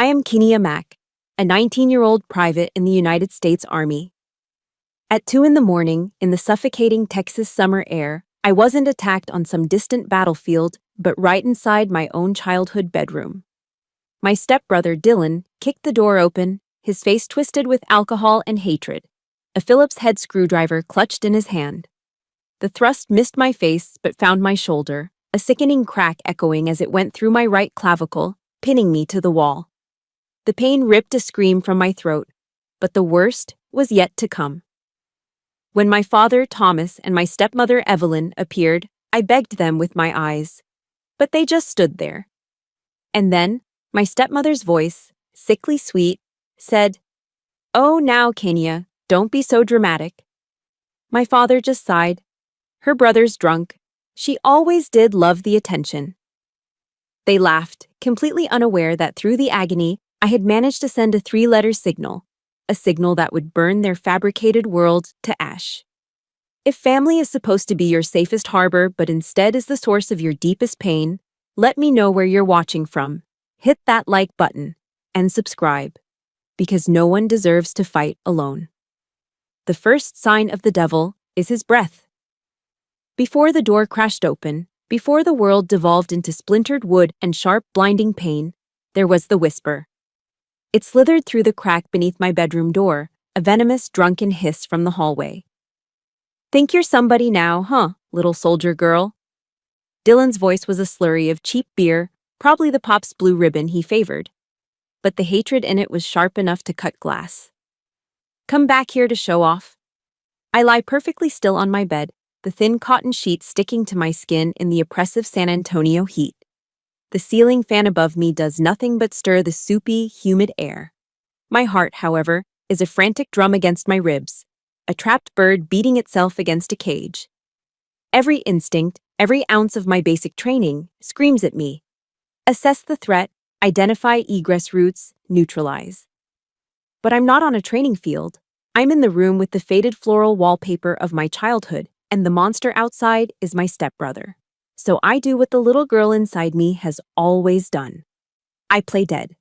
am Kenia Mack, a 19-year-old private in the United States Army. At 2 in the morning, in the suffocating Texas summer air, I wasn't attacked on some distant battlefield, but right inside my own childhood bedroom. My stepbrother Dylan kicked the door open, his face twisted with alcohol and hatred, a Phillips head screwdriver clutched in his hand. The thrust missed my face but found my shoulder, a sickening crack echoing as it went through my right clavicle, pinning me to the wall. The pain ripped a scream from my throat, but the worst was yet to come. When my father, Thomas, and my stepmother, Evelyn, appeared, I begged them with my eyes, but they just stood there. And then, my stepmother's voice, sickly sweet, said, "Oh, now, Kenia, don't be so dramatic." My father just sighed. Her brother's drunk. She always did love the attention. They laughed, completely unaware that through the agony, I had managed to send a 3-letter signal, a signal that would burn their fabricated world to ash. If family is supposed to be your safest harbor but instead is the source of your deepest pain, let me know where you're watching from. Hit that like button and subscribe, because no one deserves to fight alone. The first sign of the devil is his breath. Before the door crashed open, before the world devolved into splintered wood and sharp, blinding pain, there was the whisper. It slithered through the crack beneath my bedroom door, a venomous, drunken hiss from the hallway. "Think you're somebody now, huh, little soldier girl?" Dylan's voice was a slurry of cheap beer, probably the Pop's blue ribbon he favored. But the hatred in it was sharp enough to cut glass. "Come back here to show off." I lie perfectly still on my bed, the thin cotton sheet sticking to my skin in the oppressive San Antonio heat. The ceiling fan above me does nothing but stir the soupy, humid air. My heart, however, is a frantic drum against my ribs, a trapped bird beating itself against a cage. Every instinct, every ounce of my basic training, screams at me. Assess the threat, identify egress routes, neutralize. But I'm not on a training field. I'm in the room with the faded floral wallpaper of my childhood, and the monster outside is my stepbrother. So I do what the little girl inside me has always done. I play dead.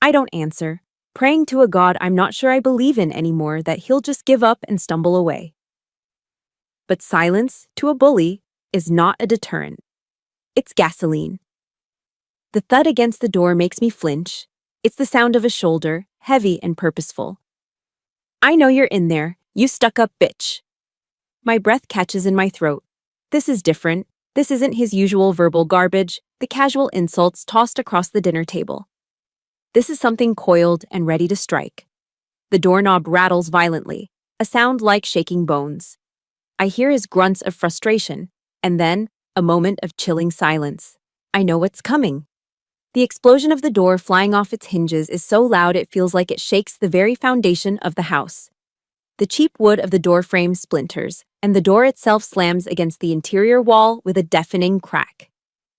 I don't answer, praying to a God I'm not sure I believe in anymore that he'll just give up and stumble away. But silence, to a bully, is not a deterrent. It's gasoline. The thud against the door makes me flinch. It's the sound of a shoulder, heavy and purposeful. "I know you're in there, you stuck-up bitch." My breath catches in my throat. This is different. This isn't his usual verbal garbage, the casual insults tossed across the dinner table. This is something coiled and ready to strike. The doorknob rattles violently, a sound like shaking bones. I hear his grunts of frustration, and then a moment of chilling silence. I know what's coming. The explosion of the door flying off its hinges is so loud it feels like it shakes the very foundation of the house. The cheap wood of the door frame splinters, and the door itself slams against the interior wall with a deafening crack.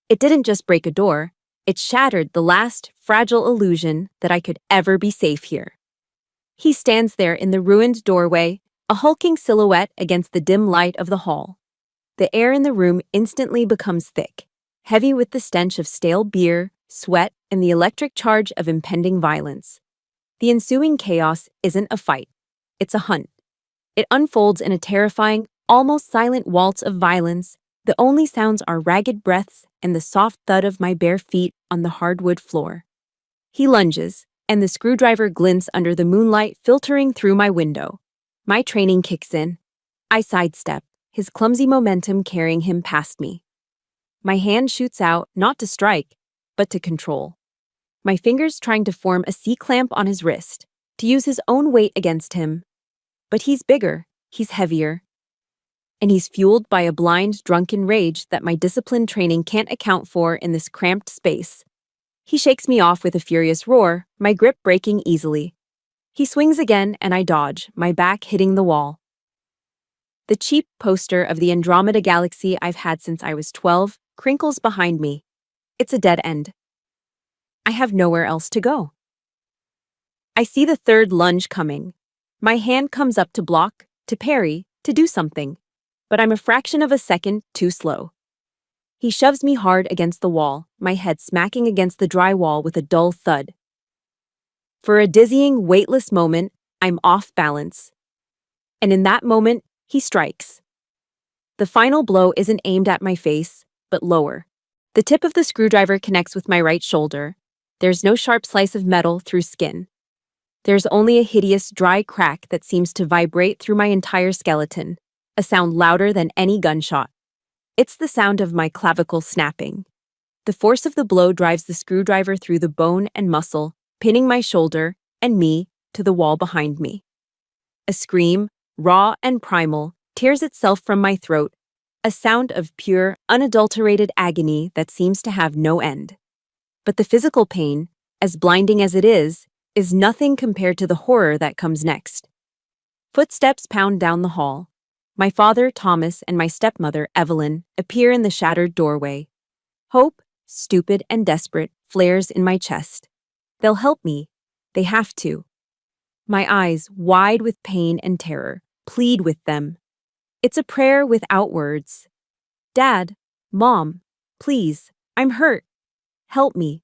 It didn't just break a door, it shattered the last fragile illusion that I could ever be safe here. He stands there in the ruined doorway, a hulking silhouette against the dim light of the hall. The air in the room instantly becomes thick, heavy with the stench of stale beer, sweat, and the electric charge of impending violence. The ensuing chaos isn't a fight. It's a hunt. It unfolds in a terrifying, almost silent waltz of violence. The only sounds are ragged breaths and the soft thud of my bare feet on the hardwood floor. He lunges, and the screwdriver glints under the moonlight filtering through my window. My training kicks in. I sidestep, his clumsy momentum carrying him past me. My hand shoots out, not to strike, but to control. My fingers trying to form a C-clamp on his wrist, to use his own weight against him. But he's bigger, he's heavier, and he's fueled by a blind, drunken rage that my disciplined training can't account for in this cramped space. He shakes me off with a furious roar, my grip breaking easily. He swings again and I dodge, my back hitting the wall. The cheap poster of the Andromeda Galaxy I've had since I was 12 crinkles behind me. It's a dead end. I have nowhere else to go. I see the third lunge coming. My hand comes up to block, to parry, to do something, but I'm a fraction of a second too slow. He shoves me hard against the wall, my head smacking against the drywall with a dull thud. For a dizzying, weightless moment, I'm off balance. And in that moment, he strikes. The final blow isn't aimed at my face, but lower. The tip of the screwdriver connects with my right shoulder. There's no sharp slice of metal through skin. There's only a hideous, dry crack that seems to vibrate through my entire skeleton, a sound louder than any gunshot. It's the sound of my clavicle snapping. The force of the blow drives the screwdriver through the bone and muscle, pinning my shoulder and me to the wall behind me. A scream, raw and primal, tears itself from my throat, a sound of pure, unadulterated agony that seems to have no end. But the physical pain, as blinding as it is nothing compared to the horror that comes next. Footsteps pound down the hall. My father, Thomas, and my stepmother, Evelyn, appear in the shattered doorway. Hope, stupid and desperate, flares in my chest. They'll help me. They have to. My eyes, wide with pain and terror, plead with them. It's a prayer without words. Dad, Mom, please, I'm hurt. Help me.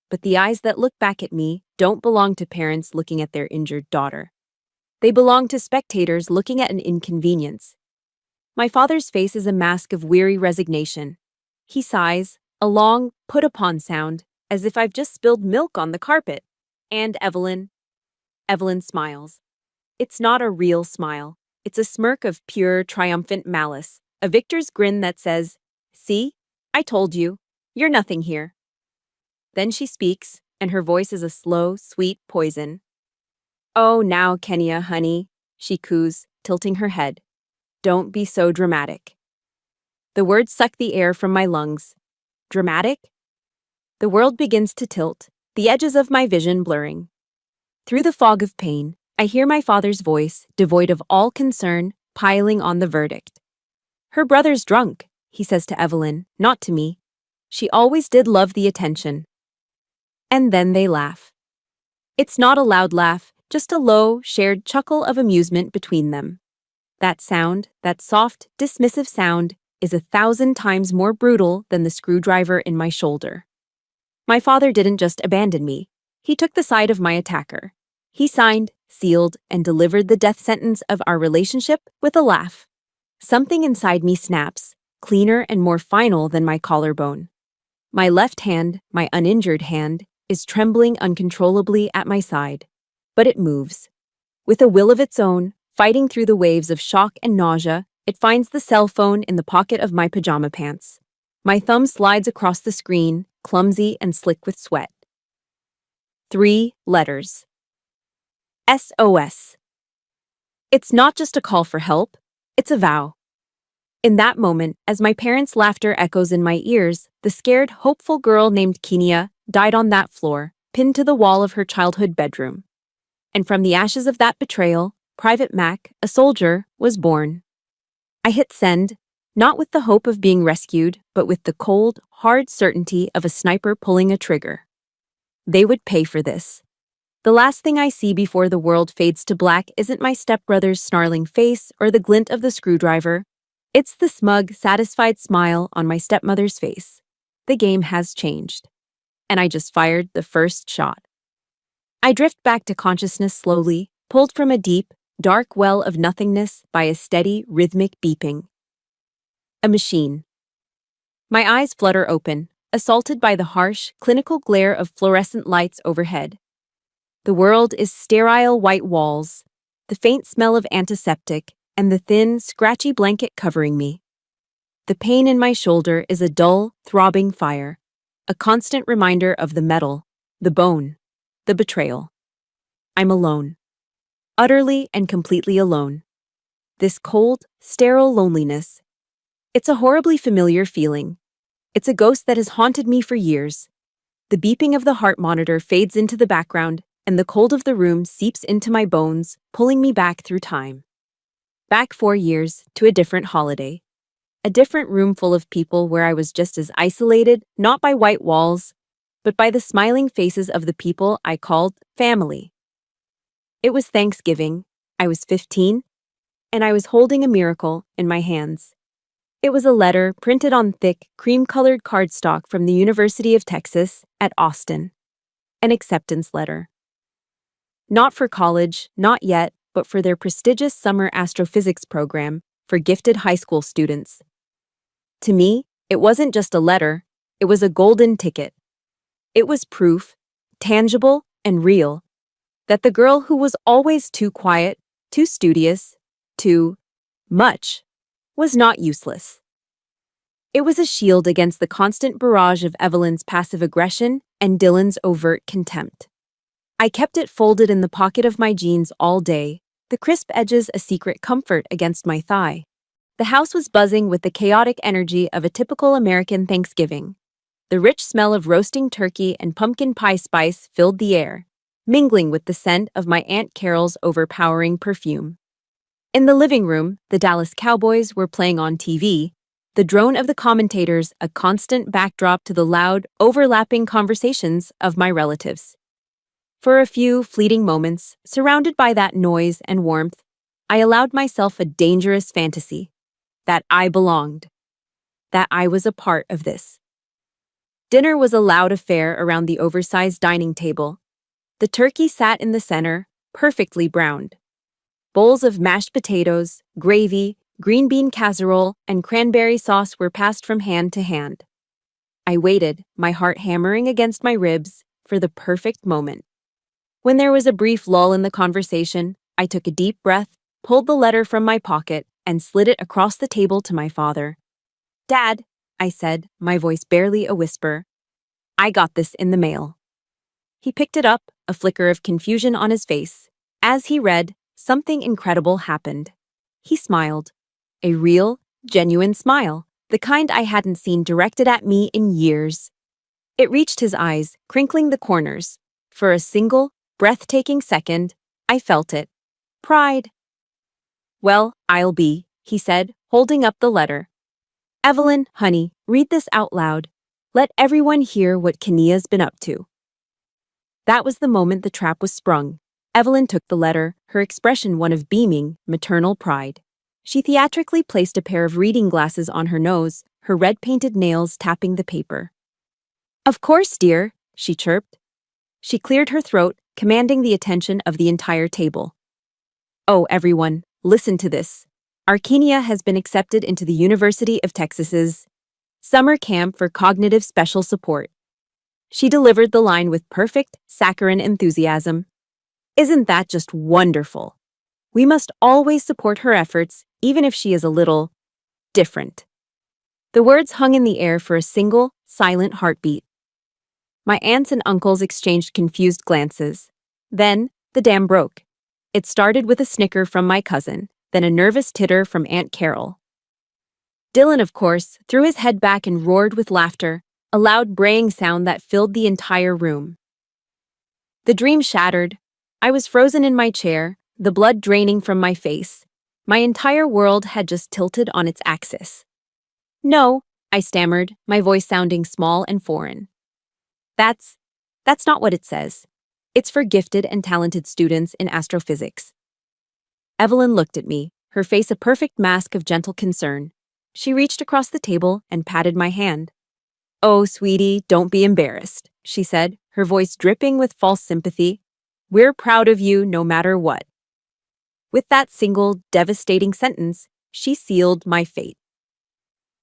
But the eyes that look back at me don't belong to parents looking at their injured daughter. They belong to spectators looking at an inconvenience. My father's face is a mask of weary resignation. He sighs, a long, put-upon sound, as if I've just spilled milk on the carpet. And Evelyn smiles. It's not a real smile. It's a smirk of pure, triumphant malice, a victor's grin that says, "See? I told you. You're nothing here." Then she speaks, and her voice is a slow, sweet poison. "Oh, now, Kenya, honey," she coos, tilting her head. "Don't be so dramatic." The words suck the air from my lungs. Dramatic? The world begins to tilt, the edges of my vision blurring. Through the fog of pain, I hear my father's voice, devoid of all concern, piling on the verdict. "Her brother's drunk," he says to Evelyn, not to me. "She always did love the attention." And then they laugh. It's not a loud laugh, just a low, shared chuckle of amusement between them. That sound, that soft, dismissive sound, is 1,000 times more brutal than the screwdriver in my shoulder. My father didn't just abandon me. He took the side of my attacker. He signed, sealed, and delivered the death sentence of our relationship with a laugh. Something inside me snaps, cleaner and more final than my collarbone. My left hand, my uninjured hand, is trembling uncontrollably at my side. But it moves. With a will of its own, fighting through the waves of shock and nausea, it finds the cell phone in the pocket of my pajama pants. My thumb slides across the screen, clumsy and slick with sweat. 3 letters. SOS. It's not just a call for help, it's a vow. In that moment, as my parents' laughter echoes in my ears, the scared, hopeful girl named Kenya died on that floor, pinned to the wall of her childhood bedroom. And from the ashes of that betrayal, Private Mac, a soldier, was born. I hit send, not with the hope of being rescued, but with the cold, hard certainty of a sniper pulling a trigger. They would pay for this. The last thing I see before the world fades to black isn't my stepbrother's snarling face or the glint of the screwdriver. It's the smug, satisfied smile on my stepmother's face. The game has changed. And I just fired the first shot. I drift back to consciousness slowly, pulled from a deep, dark well of nothingness by a steady, rhythmic beeping. A machine. My eyes flutter open, assaulted by the harsh, clinical glare of fluorescent lights overhead. The world is sterile white walls, the faint smell of antiseptic, and the thin, scratchy blanket covering me. The pain in my shoulder is a dull, throbbing fire, a constant reminder of the metal, the bone, the betrayal. I'm alone. Utterly and completely alone. This cold, sterile loneliness. It's a horribly familiar feeling. It's a ghost that has haunted me for years. The beeping of the heart monitor fades into the background, and the cold of the room seeps into my bones, pulling me back through time. Back 4 years, to a different holiday. A different room full of people where I was just as isolated, not by white walls, but by the smiling faces of the people I called family. It was Thanksgiving, I was 15, and I was holding a miracle in my hands. It was a letter printed on thick, cream-colored cardstock from the University of Texas at Austin. An acceptance letter. Not for college, not yet, but for their prestigious summer astrophysics program for gifted high school students. To me, it wasn't just a letter, it was a golden ticket. It was proof, tangible and real, that the girl who was always too quiet, too studious, too much, was not useless. It was a shield against the constant barrage of Evelyn's passive aggression and Dylan's overt contempt. I kept it folded in the pocket of my jeans all day, the crisp edges a secret comfort against my thigh. The house was buzzing with the chaotic energy of a typical American Thanksgiving. The rich smell of roasting turkey and pumpkin pie spice filled the air, mingling with the scent of my Aunt Carol's overpowering perfume. In the living room, the Dallas Cowboys were playing on TV, the drone of the commentators a constant backdrop to the loud, overlapping conversations of my relatives. For a few fleeting moments, surrounded by that noise and warmth, I allowed myself a dangerous fantasy. That I belonged. That I was a part of this. Dinner was a loud affair around the oversized dining table. The turkey sat in the center, perfectly browned. Bowls of mashed potatoes, gravy, green bean casserole, and cranberry sauce were passed from hand to hand. I waited, my heart hammering against my ribs, for the perfect moment. When there was a brief lull in the conversation, I took a deep breath, pulled the letter from my pocket, and slid it across the table to my father. "Dad," I said, my voice barely a whisper, "I got this in the mail." He picked it up, a flicker of confusion on his face. As he read, something incredible happened. He smiled. A real, genuine smile, the kind I hadn't seen directed at me in years. It reached his eyes, crinkling the corners. For a single, breathtaking second, I felt it. Pride. "Well, I'll be," he said, holding up the letter. "Evelyn, honey, read this out loud. Let everyone hear what Kenia's been up to." That was the moment the trap was sprung. Evelyn took the letter, her expression one of beaming, maternal pride. She theatrically placed a pair of reading glasses on her nose, her red-painted nails tapping the paper. "Of course, dear," she chirped. She cleared her throat, commanding the attention of the entire table. "Oh, everyone, listen to this. Our Kenia has been accepted into the University of Texas's Summer Camp for Cognitive Special Support." She delivered the line with perfect, saccharine enthusiasm. Isn't that just wonderful? We must always support her efforts, even if she is a little different. The words hung in the air for a single, silent heartbeat. My aunts and uncles exchanged confused glances. Then, the dam broke. It started with a snicker from my cousin, then a nervous titter from Aunt Carol. Dylan, of course, threw his head back and roared with laughter, a loud braying sound that filled the entire room. The dream shattered. I was frozen in my chair, the blood draining from my face. My entire world had just tilted on its axis. "No," I stammered, my voice sounding small and foreign. That's not what it says. It's for gifted and talented students in astrophysics." Evelyn looked at me, her face a perfect mask of gentle concern. She reached across the table and patted my hand. "Oh, sweetie, don't be embarrassed," she said, her voice dripping with false sympathy. "We're proud of you no matter what." With that single, devastating sentence, she sealed my fate.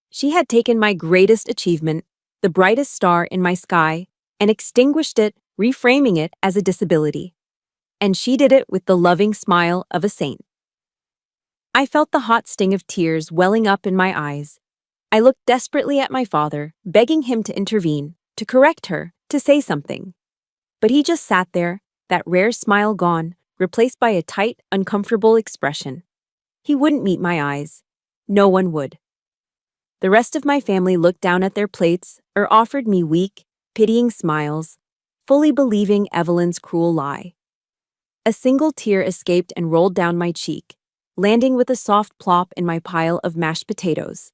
She had taken my greatest achievement, the brightest star in my sky, and extinguished it, reframing it as a disability. And she did it with the loving smile of a saint. I felt the hot sting of tears welling up in my eyes. I looked desperately at my father, begging him to intervene, to correct her, to say something. But he just sat there, that rare smile gone, replaced by a tight, uncomfortable expression. He wouldn't meet my eyes. No one would. The rest of my family looked down at their plates or offered me weak, pitying smiles, fully believing Evelyn's cruel lie. A single tear escaped and rolled down my cheek, landing with a soft plop in my pile of mashed potatoes.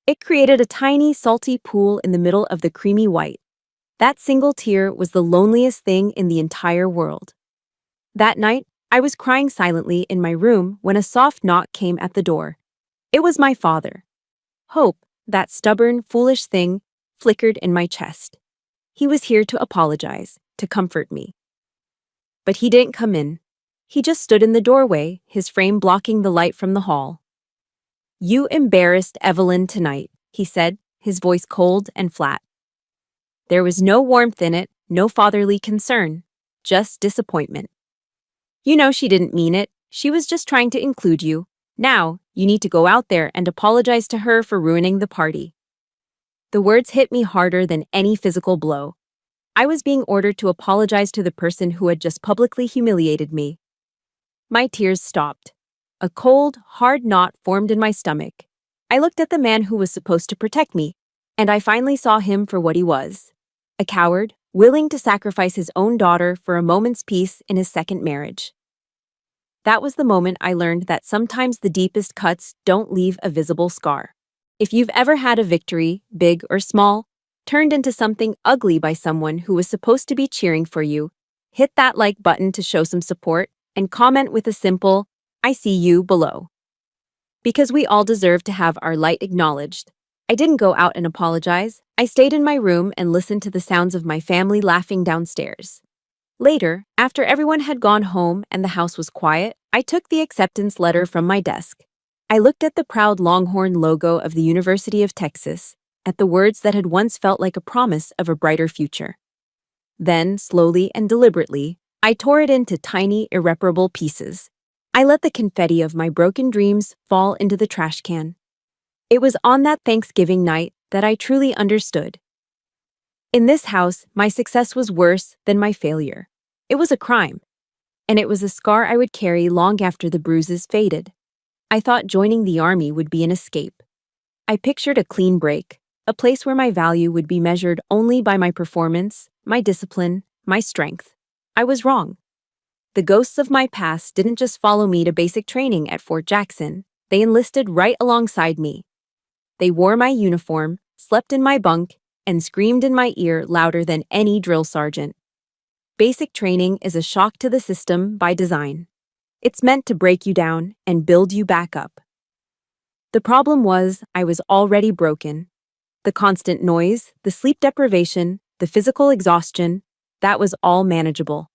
It created a tiny, salty pool in the middle of the creamy white. That single tear was the loneliest thing in the entire world. That night, I was crying silently in my room when a soft knock came at the door. It was my father. Hope, that stubborn, foolish thing, flickered in my chest. He was here to apologize, to comfort me. But he didn't come in. He just stood in the doorway, his frame blocking the light from the hall. "You embarrassed Evelyn tonight," he said, his voice cold and flat. There was no warmth in it, no fatherly concern, just disappointment. "You know she didn't mean it. She was just trying to include you. Now, you need to go out there and apologize to her for ruining the party." The words hit me harder than any physical blow. I was being ordered to apologize to the person who had just publicly humiliated me. My tears stopped. A cold, hard knot formed in my stomach. I looked at the man who was supposed to protect me, and I finally saw him for what he was. A coward, willing to sacrifice his own daughter for a moment's peace in his second marriage. That was the moment I learned that sometimes the deepest cuts don't leave a visible scar. If you've ever had a victory, big or small, turned into something ugly by someone who was supposed to be cheering for you, hit that like button to show some support and comment with a simple, "I see you," below. Because we all deserve to have our light acknowledged. I didn't go out and apologize. I stayed in my room and listened to the sounds of my family laughing downstairs. Later, after everyone had gone home and the house was quiet, I took the acceptance letter from my desk. I looked at the proud Longhorn logo of the University of Texas, at the words that had once felt like a promise of a brighter future. Then, slowly and deliberately, I tore it into tiny, irreparable pieces. I let the confetti of my broken dreams fall into the trash can. It was on that Thanksgiving night that I truly understood. In this house, my success was worse than my failure. It was a crime, and it was a scar I would carry long after the bruises faded. I thought joining the army would be an escape. I pictured a clean break, a place where my value would be measured only by my performance, my discipline, my strength. I was wrong. The ghosts of my past didn't just follow me to basic training at Fort Jackson, they enlisted right alongside me. They wore my uniform, slept in my bunk, and screamed in my ear louder than any drill sergeant. Basic training is a shock to the system by design. It's meant to break you down and build you back up. The problem was I was already broken. The constant noise, the sleep deprivation, the physical exhaustion, that was all manageable.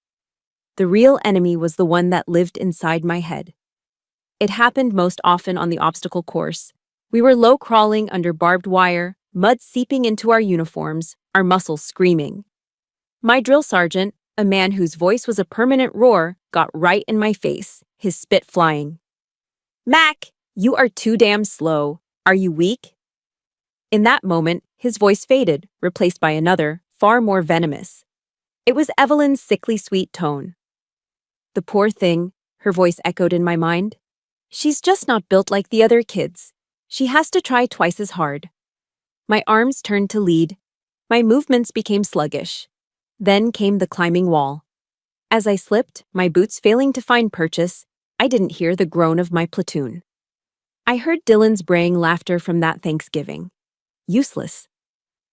The real enemy was the one that lived inside my head. It happened most often on the obstacle course. We were low crawling under barbed wire, mud seeping into our uniforms, our muscles screaming. My drill sergeant, a man whose voice was a permanent roar, got right in my face, his spit flying. "Mac, you are too damn slow. Are you weak?" In that moment, his voice faded, replaced by another, far more venomous. It was Evelyn's sickly sweet tone. "The poor thing," her voice echoed in my mind. "She's just not built like the other kids. She has to try twice as hard." My arms turned to lead. My movements became sluggish. Then came the climbing wall. As I slipped, my boots failing to find purchase, I didn't hear the groan of my platoon. I heard Dylan's braying laughter from that Thanksgiving. Useless.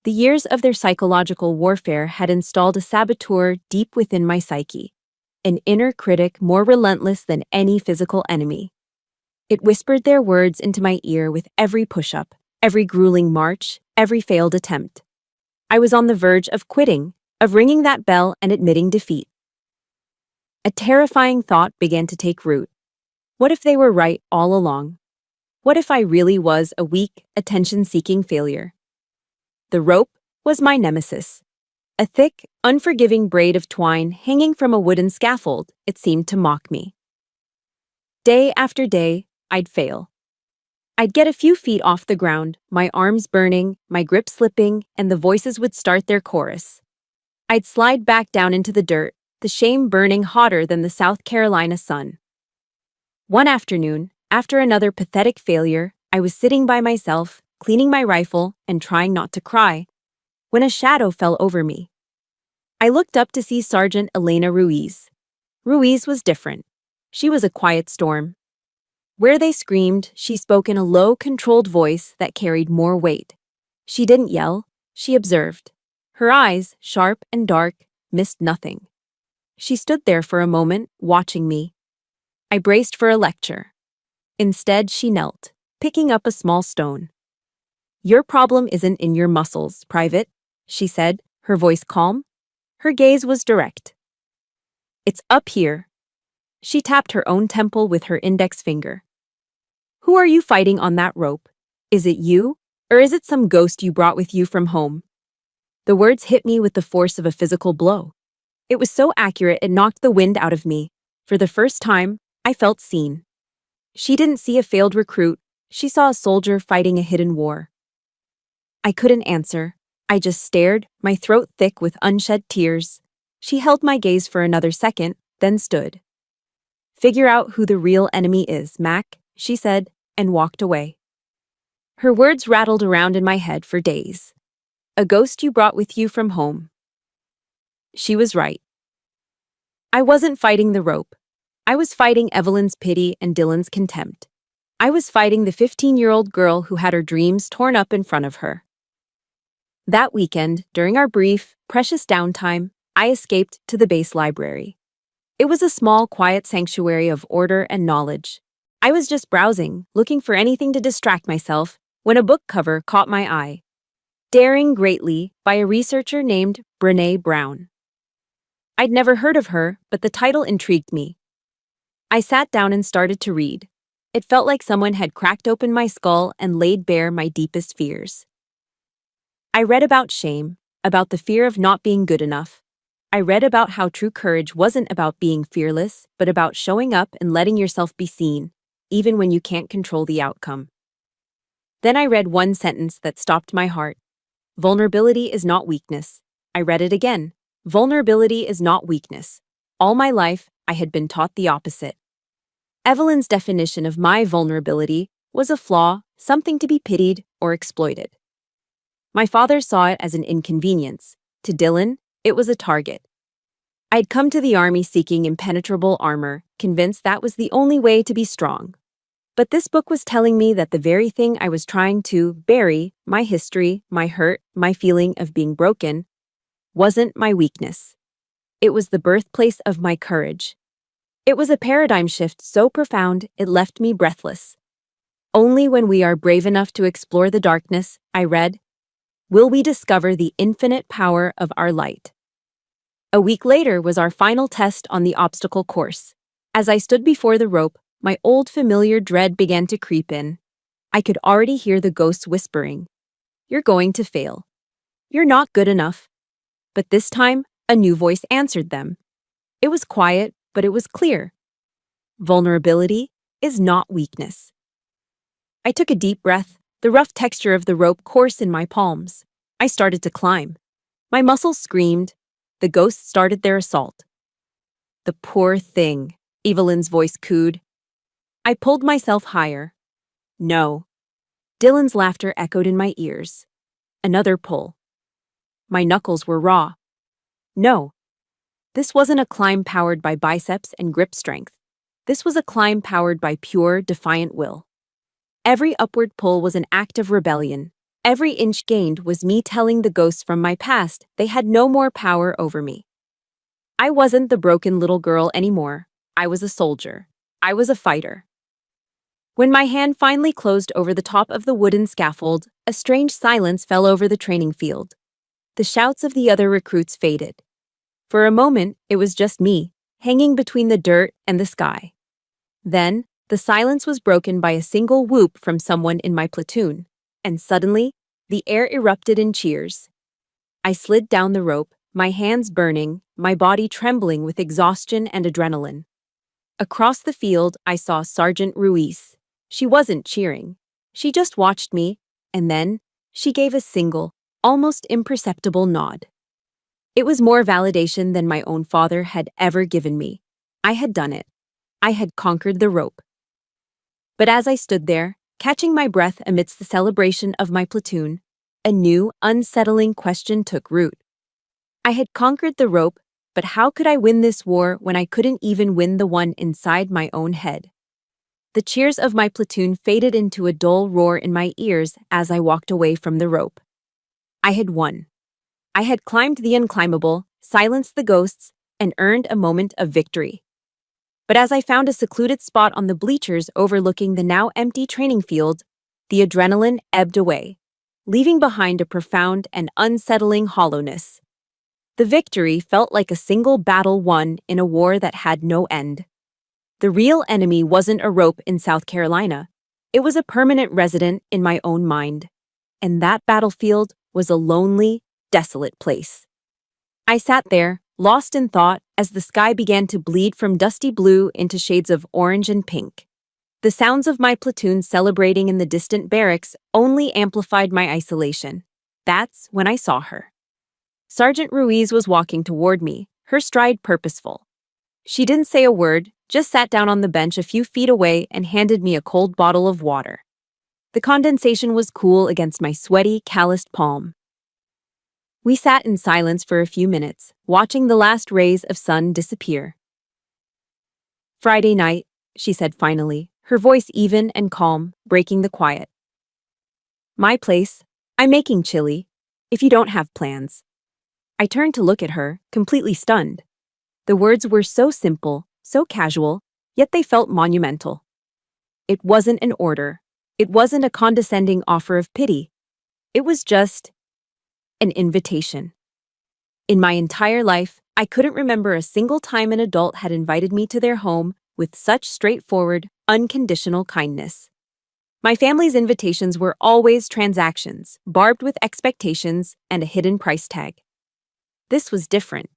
The years of their psychological warfare had installed a saboteur deep within my psyche, an inner critic more relentless than any physical enemy. It whispered their words into my ear with every push-up, every grueling march, every failed attempt. I was on the verge of quitting, of ringing that bell and admitting defeat. A terrifying thought began to take root. What if they were right all along? What if I really was a weak, attention-seeking failure? The rope was my nemesis. A thick, unforgiving braid of twine hanging from a wooden scaffold, it seemed to mock me. Day after day, I'd fail. I'd get a few feet off the ground, my arms burning, my grip slipping, and the voices would start their chorus. I'd slide back down into the dirt, the shame burning hotter than the South Carolina sun. One afternoon, after another pathetic failure, I was sitting by myself, cleaning my rifle and trying not to cry, when a shadow fell over me. I looked up to see Sergeant Elena Ruiz. Ruiz was different. She was a quiet storm. Where they screamed, she spoke in a low, controlled voice that carried more weight. She didn't yell, she observed. Her eyes, sharp and dark, missed nothing. She stood there for a moment, watching me. I braced for a lecture. Instead, she knelt, picking up a small stone. "Your problem isn't in your muscles, Private," she said, her voice calm. Her gaze was direct. It's up here. She tapped her own temple with her index finger. Who are you fighting on that rope? Is it you? Or is it some ghost you brought with you from home? The words hit me with the force of a physical blow. It was so accurate it knocked the wind out of me. For the first time, I felt seen. She didn't see a failed recruit, she saw a soldier fighting a hidden war. I couldn't answer. I just stared, my throat thick with unshed tears. She held my gaze for another second, then stood. Figure out who the real enemy is, Mac, she said, and walked away. Her words rattled around in my head for days. A ghost you brought with you from home. She was right. I wasn't fighting the rope. I was fighting Evelyn's pity and Dylan's contempt. I was fighting the 15-year-old girl who had her dreams torn up in front of her. That weekend, during our brief, precious downtime, I escaped to the base library. It was a small, quiet sanctuary of order and knowledge. I was just browsing, looking for anything to distract myself, when a book cover caught my eye. Daring Greatly by a researcher named Brené Brown. I'd never heard of her, but the title intrigued me. I sat down and started to read. It felt like someone had cracked open my skull and laid bare my deepest fears. I read about shame, about the fear of not being good enough. I read about how true courage wasn't about being fearless, but about showing up and letting yourself be seen, even when you can't control the outcome. Then I read one sentence that stopped my heart. Vulnerability is not weakness. I read it again. Vulnerability is not weakness. All my life, I had been taught the opposite. Evelyn's definition of my vulnerability was a flaw, something to be pitied or exploited. My father saw it as an inconvenience. To Dylan, it was a target. I'd come to the army seeking impenetrable armor, convinced that was the only way to be strong. But this book was telling me that the very thing I was trying to bury, my history, my hurt, my feeling of being broken, wasn't my weakness. It was the birthplace of my courage. It was a paradigm shift so profound it left me breathless. Only when we are brave enough to explore the darkness, I read, will we discover the infinite power of our light. A week later was our final test on the obstacle course. As I stood before the rope, my old familiar dread began to creep in. I could already hear the ghosts whispering, "You're going to fail. You're not good enough." But this time, a new voice answered them. It was quiet, but it was clear. Vulnerability is not weakness. I took a deep breath, the rough texture of the rope coarse in my palms. I started to climb. My muscles screamed. The ghosts started their assault. The poor thing, Evelyn's voice cooed. I pulled myself higher. No. Dylan's laughter echoed in my ears. Another pull. My knuckles were raw. No. This wasn't a climb powered by biceps and grip strength. This was a climb powered by pure, defiant will. Every upward pull was an act of rebellion. Every inch gained was me telling the ghosts from my past they had no more power over me. I wasn't the broken little girl anymore. I was a soldier. I was a fighter. When my hand finally closed over the top of the wooden scaffold, a strange silence fell over the training field. The shouts of the other recruits faded. For a moment, it was just me, hanging between the dirt and the sky. Then, the silence was broken by a single whoop from someone in my platoon, and suddenly, the air erupted in cheers. I slid down the rope, my hands burning, my body trembling with exhaustion and adrenaline. Across the field, I saw Sergeant Ruiz. She wasn't cheering. She just watched me, and then she gave a single, almost imperceptible nod. It was more validation than my own father had ever given me. I had done it. I had conquered the rope. But as I stood there, catching my breath amidst the celebration of my platoon, a new, unsettling question took root. I had conquered the rope, but how could I win this war when I couldn't even win the one inside my own head? The cheers of my platoon faded into a dull roar in my ears as I walked away from the rope. I had won. I had climbed the unclimbable, silenced the ghosts, and earned a moment of victory. But as I found a secluded spot on the bleachers overlooking the now empty training field, the adrenaline ebbed away, leaving behind a profound and unsettling hollowness. The victory felt like a single battle won in a war that had no end. The real enemy wasn't a rope in South Carolina. It was a permanent resident in my own mind. And that battlefield was a lonely, desolate place. I sat there, lost in thought, as the sky began to bleed from dusty blue into shades of orange and pink. The sounds of my platoon celebrating in the distant barracks only amplified my isolation. That's when I saw her. Sergeant Ruiz was walking toward me, her stride purposeful. She didn't say a word, just sat down on the bench a few feet away and handed me a cold bottle of water. The condensation was cool against my sweaty, calloused palm. We sat in silence for a few minutes, watching the last rays of sun disappear. "Friday night," she said finally, her voice even and calm, breaking the quiet. "My place. I'm making chili, if you don't have plans." I turned to look at her, completely stunned. The words were so simple, so casual, yet they felt monumental. It wasn't an order. It wasn't a condescending offer of pity. It was just an invitation. In my entire life, I couldn't remember a single time an adult had invited me to their home with such straightforward, unconditional kindness. My family's invitations were always transactions, barbed with expectations and a hidden price tag. This was different.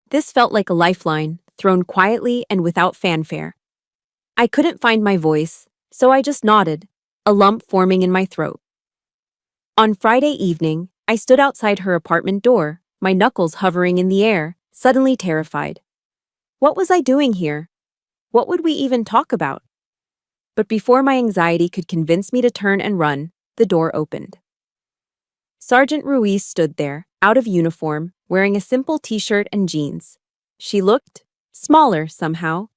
This felt like a lifeline, thrown quietly and without fanfare. I couldn't find my voice, so I just nodded, a lump forming in my throat. On Friday evening, I stood outside her apartment door, my knuckles hovering in the air, suddenly terrified. What was I doing here? What would we even talk about? But before my anxiety could convince me to turn and run, the door opened. Sergeant Ruiz stood there, out of uniform, wearing a simple t-shirt and jeans. She looked smaller somehow,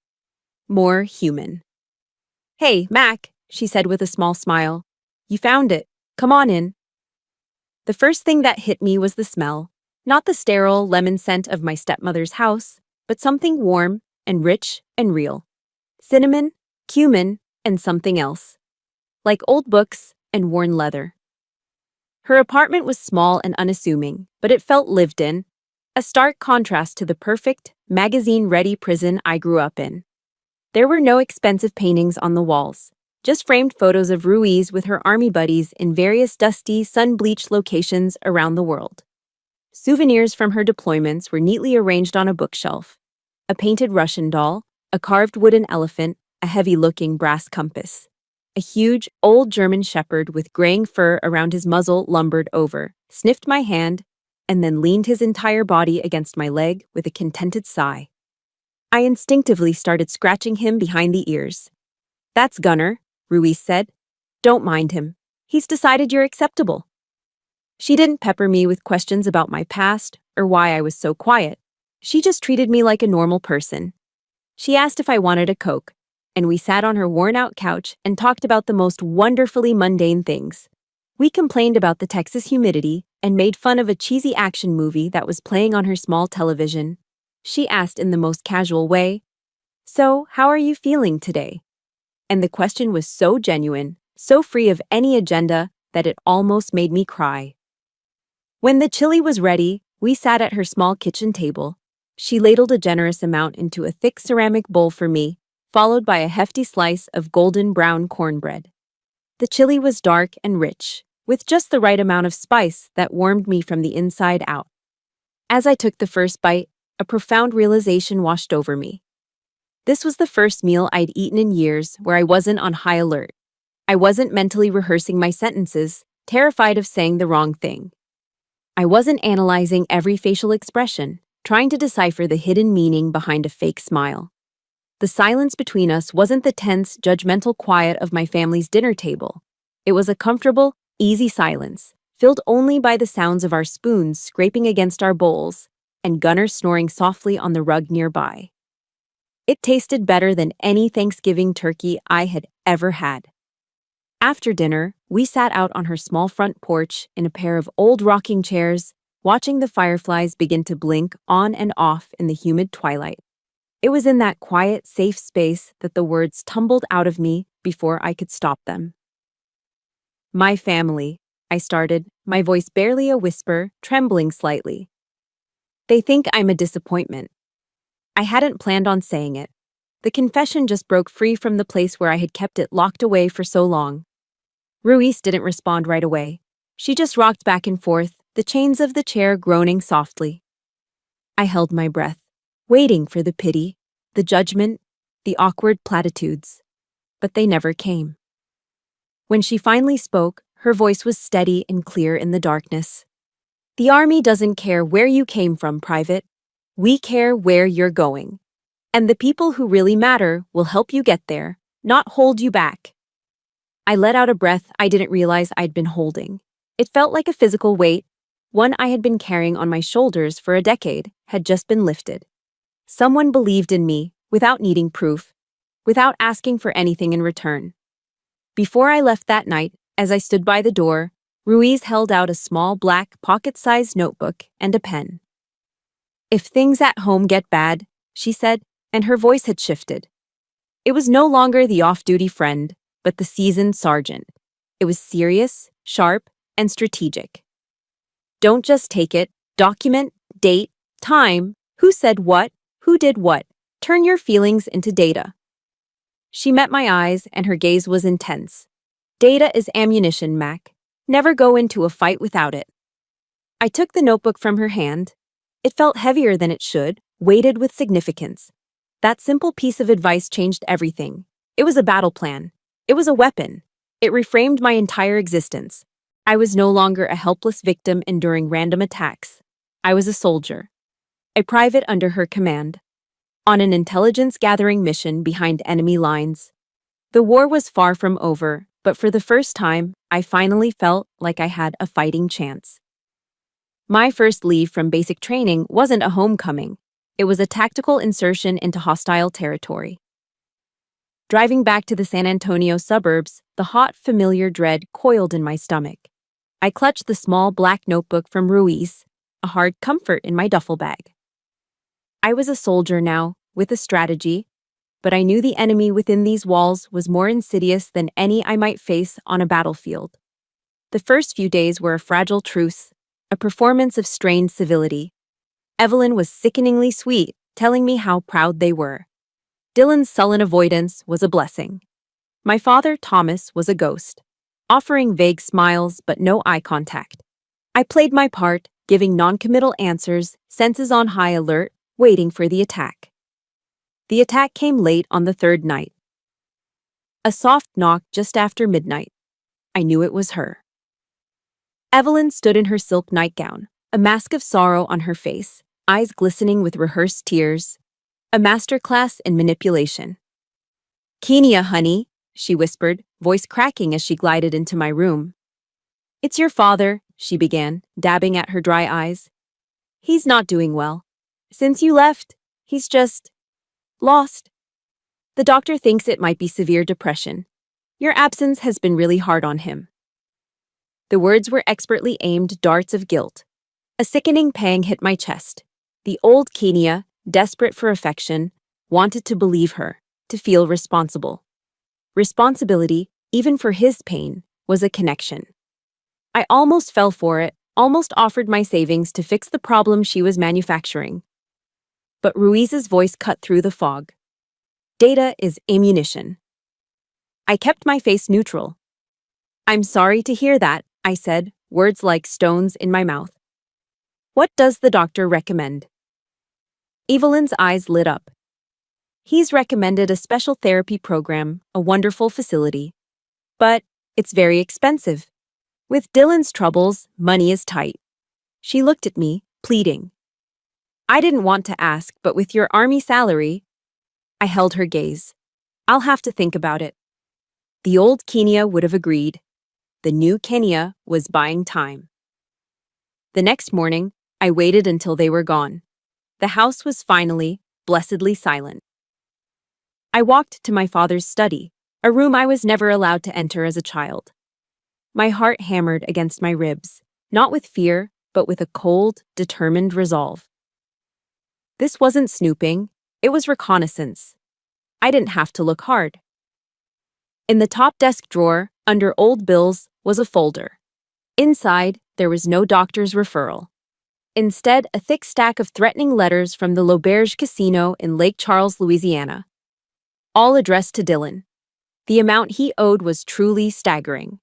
more human. "Hey, Mac," she said with a small smile. "You found it. Come on in." The first thing that hit me was the smell. Not the sterile lemon scent of my stepmother's house, but something warm and rich and real. Cinnamon, cumin, and something else. Like old books and worn leather. Her apartment was small and unassuming, but it felt lived in, a stark contrast to the perfect, magazine-ready prison I grew up in. There were no expensive paintings on the walls, just framed photos of Ruiz with her army buddies in various dusty, sun-bleached locations around the world. Souvenirs from her deployments were neatly arranged on a bookshelf. A painted Russian doll, a carved wooden elephant, a heavy-looking brass compass. A huge, old German shepherd with graying fur around his muzzle lumbered over, sniffed my hand, and then leaned his entire body against my leg with a contented sigh. I instinctively started scratching him behind the ears. "That's Gunner," Ruiz said. "Don't mind him. He's decided you're acceptable." She didn't pepper me with questions about my past or why I was so quiet. She just treated me like a normal person. She asked if I wanted a Coke, and we sat on her worn-out couch and talked about the most wonderfully mundane things. We complained about the Texas humidity and made fun of a cheesy action movie that was playing on her small television. She asked in the most casual way, "So, how are you feeling today?" And the question was so genuine, so free of any agenda, that it almost made me cry. When the chili was ready, we sat at her small kitchen table. She ladled a generous amount into a thick ceramic bowl for me, followed by a hefty slice of golden brown cornbread. The chili was dark and rich, with just the right amount of spice that warmed me from the inside out. As I took the first bite, a profound realization washed over me. This was the first meal I'd eaten in years where I wasn't on high alert. I wasn't mentally rehearsing my sentences, terrified of saying the wrong thing. I wasn't analyzing every facial expression, trying to decipher the hidden meaning behind a fake smile. The silence between us wasn't the tense, judgmental quiet of my family's dinner table. It was a comfortable, easy silence, filled only by the sounds of our spoons scraping against our bowls and Gunner snoring softly on the rug nearby. It tasted better than any Thanksgiving turkey I had ever had. After dinner, we sat out on her small front porch in a pair of old rocking chairs, watching the fireflies begin to blink on and off in the humid twilight. It was in that quiet, safe space that the words tumbled out of me before I could stop them. "My family," I started, my voice barely a whisper, trembling slightly. They think I'm a disappointment. I hadn't planned on saying it. The confession just broke free from the place where I had kept it locked away for so long. Ruiz didn't respond right away. She just rocked back and forth, the chains of the chair groaning softly. I held my breath, waiting for the pity, the judgment, the awkward platitudes. But they never came. When she finally spoke, her voice was steady and clear in the darkness. The Army doesn't care where you came from, Private. We care where you're going. And the people who really matter will help you get there, not hold you back. I let out a breath I didn't realize I'd been holding. It felt like a physical weight, one I had been carrying on my shoulders for a decade, had just been lifted. Someone believed in me, without needing proof, without asking for anything in return. Before I left that night, as I stood by the door, Ruiz held out a small black pocket-sized notebook and a pen. "If things at home get bad," she said, and her voice had shifted. It was no longer the off-duty friend, but the seasoned sergeant. It was serious, sharp, and strategic. "Don't just take it. Document, date, time, who said what, who did what. Turn your feelings into data." She met my eyes, and her gaze was intense. "Data is ammunition, Mac. Never go into a fight without it." I took the notebook from her hand. It felt heavier than it should, weighted with significance. That simple piece of advice changed everything. It was a battle plan. It was a weapon. It reframed my entire existence. I was no longer a helpless victim enduring random attacks. I was a soldier, a private under her command, on an intelligence-gathering mission behind enemy lines. The war was far from over, but for the first time, I finally felt like I had a fighting chance. My first leave from basic training wasn't a homecoming. It was a tactical insertion into hostile territory. Driving back to the San Antonio suburbs, the hot, familiar dread coiled in my stomach. I clutched the small black notebook from Ruiz, a hard comfort in my duffel bag. I was a soldier now, with a strategy, but I knew the enemy within these walls was more insidious than any I might face on a battlefield. The first few days were a fragile truce, a performance of strained civility. Evelyn was sickeningly sweet, telling me how proud they were. Dylan's sullen avoidance was a blessing. My father, Thomas, was a ghost, offering vague smiles but no eye contact. I played my part, giving noncommittal answers, senses on high alert, waiting for the attack. The attack came late on the third night. A soft knock just after midnight. I knew it was her. Evelyn stood in her silk nightgown, a mask of sorrow on her face, eyes glistening with rehearsed tears. A masterclass in manipulation. "Kenia, honey," she whispered, voice cracking as she glided into my room. "It's your father," she began, dabbing at her dry eyes. "He's not doing well. Since you left, he's just lost. The doctor thinks it might be severe depression. Your absence has been really hard on him." The words were expertly aimed darts of guilt. A sickening pang hit my chest. The old Kenia, desperate for affection, wanted to believe her, to feel responsible. Responsibility, even for his pain, was a connection. I almost fell for it, almost offered my savings to fix the problem she was manufacturing. But Ruiz's voice cut through the fog. "Data is ammunition." I kept my face neutral. "I'm sorry to hear that," I said, words like stones in my mouth. "What does the doctor recommend?" Evelyn's eyes lit up. "He's recommended a special therapy program, a wonderful facility. But it's very expensive. With Dylan's troubles, money is tight." She looked at me, pleading. I didn't want to ask, but with your army salary, I held her gaze. "I'll have to think about it." The old Kenia would have agreed. The new Kenia was buying time. The next morning, I waited until they were gone. The house was finally, blessedly silent. I walked to my father's study, a room I was never allowed to enter as a child. My heart hammered against my ribs, not with fear, but with a cold, determined resolve. This wasn't snooping, it was reconnaissance. I didn't have to look hard. In the top desk drawer, under old bills, was a folder. Inside, there was no doctor's referral. Instead, a thick stack of threatening letters from the L'Auberge Casino in Lake Charles, Louisiana, all addressed to Dylan. The amount he owed was truly staggering.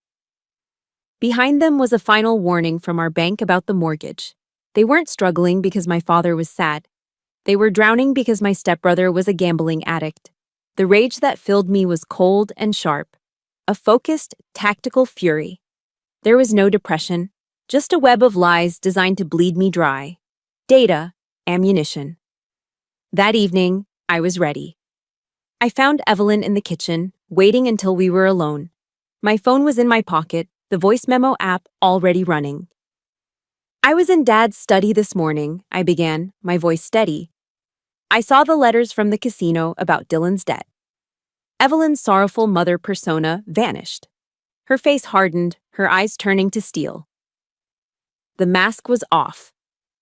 Behind them was a final warning from our bank about the mortgage. They weren't struggling because my father was sad. They were drowning because my stepbrother was a gambling addict. The rage that filled me was cold and sharp, a focused, tactical fury. There was no depression, just a web of lies designed to bleed me dry. Data, ammunition. That evening, I was ready. I found Evelyn in the kitchen, waiting until we were alone. My phone was in my pocket, the voice memo app already running. "I was in Dad's study this morning," I began, my voice steady. "I saw the letters from the casino about Dylan's debt." Evelyn's sorrowful mother persona vanished. Her face hardened, her eyes turning to steel. The mask was off.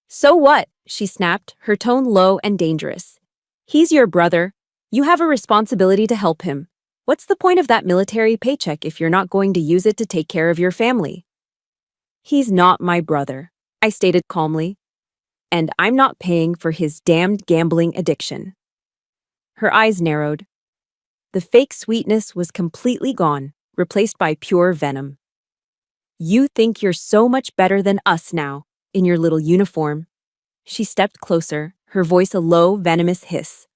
"So what?" she snapped, her tone low and dangerous. "He's your brother. You have a responsibility to help him. What's the point of that military paycheck if you're not going to use it to take care of your family?" "He's not my brother," I stated calmly. "And I'm not paying for his damned gambling addiction." Her eyes narrowed. The fake sweetness was completely gone, replaced by pure venom. "You think you're so much better than us now, in your little uniform." She stepped closer, her voice a low, venomous hiss.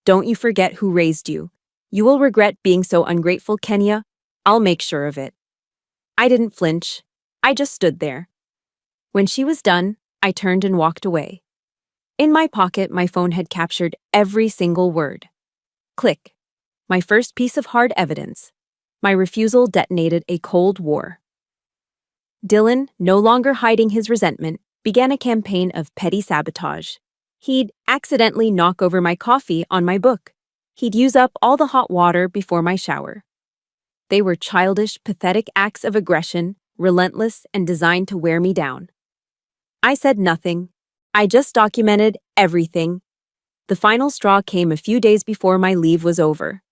"Don't you forget who raised you. You will regret being so ungrateful, Kenya. I'll make sure of it." I didn't flinch. I just stood there. When she was done, I turned and walked away. In my pocket, my phone had captured every single word. Click. My first piece of hard evidence. My refusal detonated a cold war. Dylan, no longer hiding his resentment, began a campaign of petty sabotage. He'd accidentally knock over my coffee on my book. He'd use up all the hot water before my shower. They were childish, pathetic acts of aggression, relentless and designed to wear me down. I said nothing. I just documented everything. The final straw came a few days before my leave was over.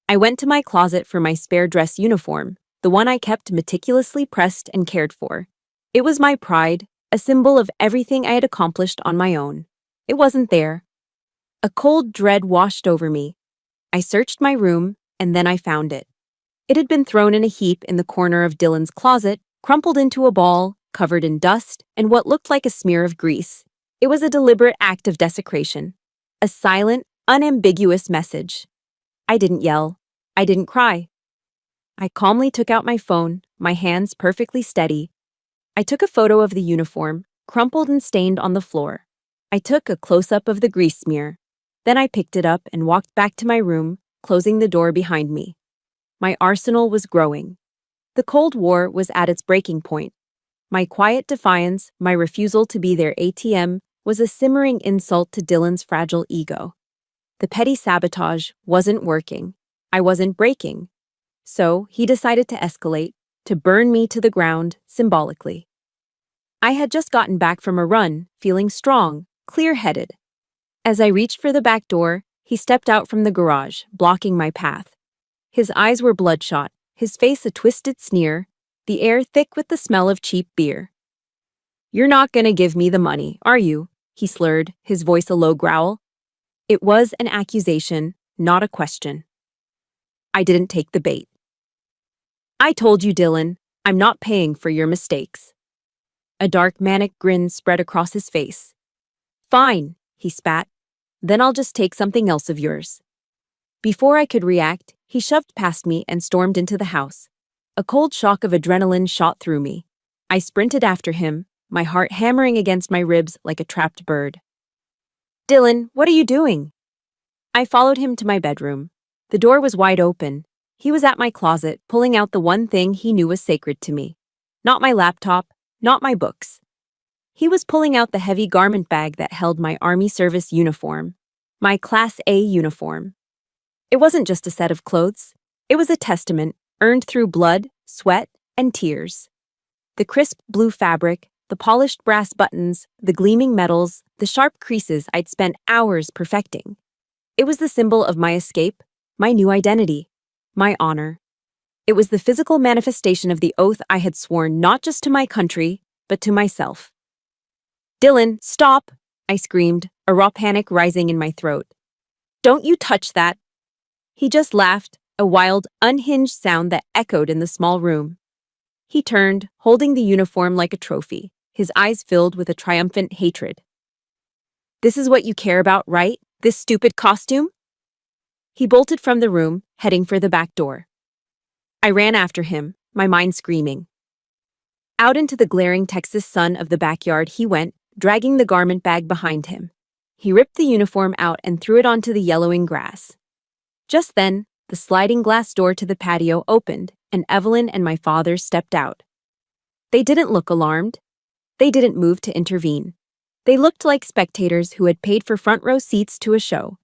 I went to my closet for my spare dress uniform, the one I kept meticulously pressed and cared for. It was my pride, a symbol of everything I had accomplished on my own. It wasn't there. A cold dread washed over me. I searched my room, and then I found it. It had been thrown in a heap in the corner of Dylan's closet, crumpled into a ball, covered in dust, and what looked like a smear of grease. It was a deliberate act of desecration. A silent, unambiguous message. I didn't yell. I didn't cry. I calmly took out my phone, my hands perfectly steady. I took a photo of the uniform, crumpled and stained on the floor. I took a close-up of the grease smear. Then I picked it up and walked back to my room, closing the door behind me. My arsenal was growing. The Cold War was at its breaking point. My quiet defiance, my refusal to be their ATM, was a simmering insult to Dylan's fragile ego. The petty sabotage wasn't working. I wasn't breaking. So he decided to escalate, to burn me to the ground, symbolically. I had just gotten back from a run, feeling strong, clear-headed. As I reached for the back door, he stepped out from the garage, blocking my path. His eyes were bloodshot, his face a twisted sneer, the air thick with the smell of cheap beer. "You're not gonna give me the money, are you?" he slurred, his voice a low growl. It was an accusation, not a question. I didn't take the bait. "I told you, Dylan, I'm not paying for your mistakes." A dark, manic grin spread across his face. "Fine," he spat. "Then I'll just take something else of yours." Before I could react, he shoved past me and stormed into the house. A cold shock of adrenaline shot through me. I sprinted after him, my heart hammering against my ribs like a trapped bird. "Dylan, what are you doing?" I followed him to my bedroom. The door was wide open. He was at my closet, pulling out the one thing he knew was sacred to me. Not my laptop, not my books. He was pulling out the heavy garment bag that held my Army service uniform, my Class A uniform. It wasn't just a set of clothes. It was a testament, earned through blood, sweat, and tears. The crisp blue fabric, the polished brass buttons, the gleaming metals, the sharp creases I'd spent hours perfecting. It was the symbol of my escape, my new identity, my honor. It was the physical manifestation of the oath I had sworn not just to my country, but to myself. Dylan, stop! I screamed, a raw panic rising in my throat. Don't you touch that! He just laughed, a wild, unhinged sound that echoed in the small room. He turned, holding the uniform like a trophy, his eyes filled with a triumphant hatred. This is what you care about, right? This stupid costume? He bolted from the room, heading for the back door. I ran after him, my mind screaming. Out into the glaring Texas sun of the backyard he went, dragging the garment bag behind him. He ripped the uniform out and threw it onto the yellowing grass. Just then, the sliding glass door to the patio opened, and Evelyn and my father stepped out. They didn't look alarmed. They didn't move to intervene. They looked like spectators who had paid for front row seats to a show.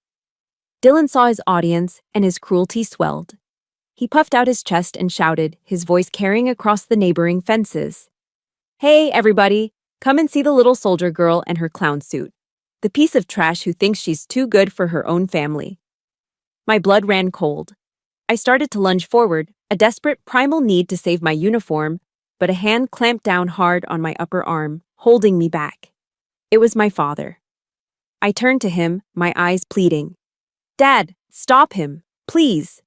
Dylan saw his audience, and his cruelty swelled. He puffed out his chest and shouted, his voice carrying across the neighboring fences. Hey, everybody, come and see the little soldier girl and her clown suit. The piece of trash who thinks she's too good for her own family. My blood ran cold. I started to lunge forward, a desperate primal need to save my uniform, but a hand clamped down hard on my upper arm, holding me back. It was my father. I turned to him, my eyes pleading. Dad, stop him, please.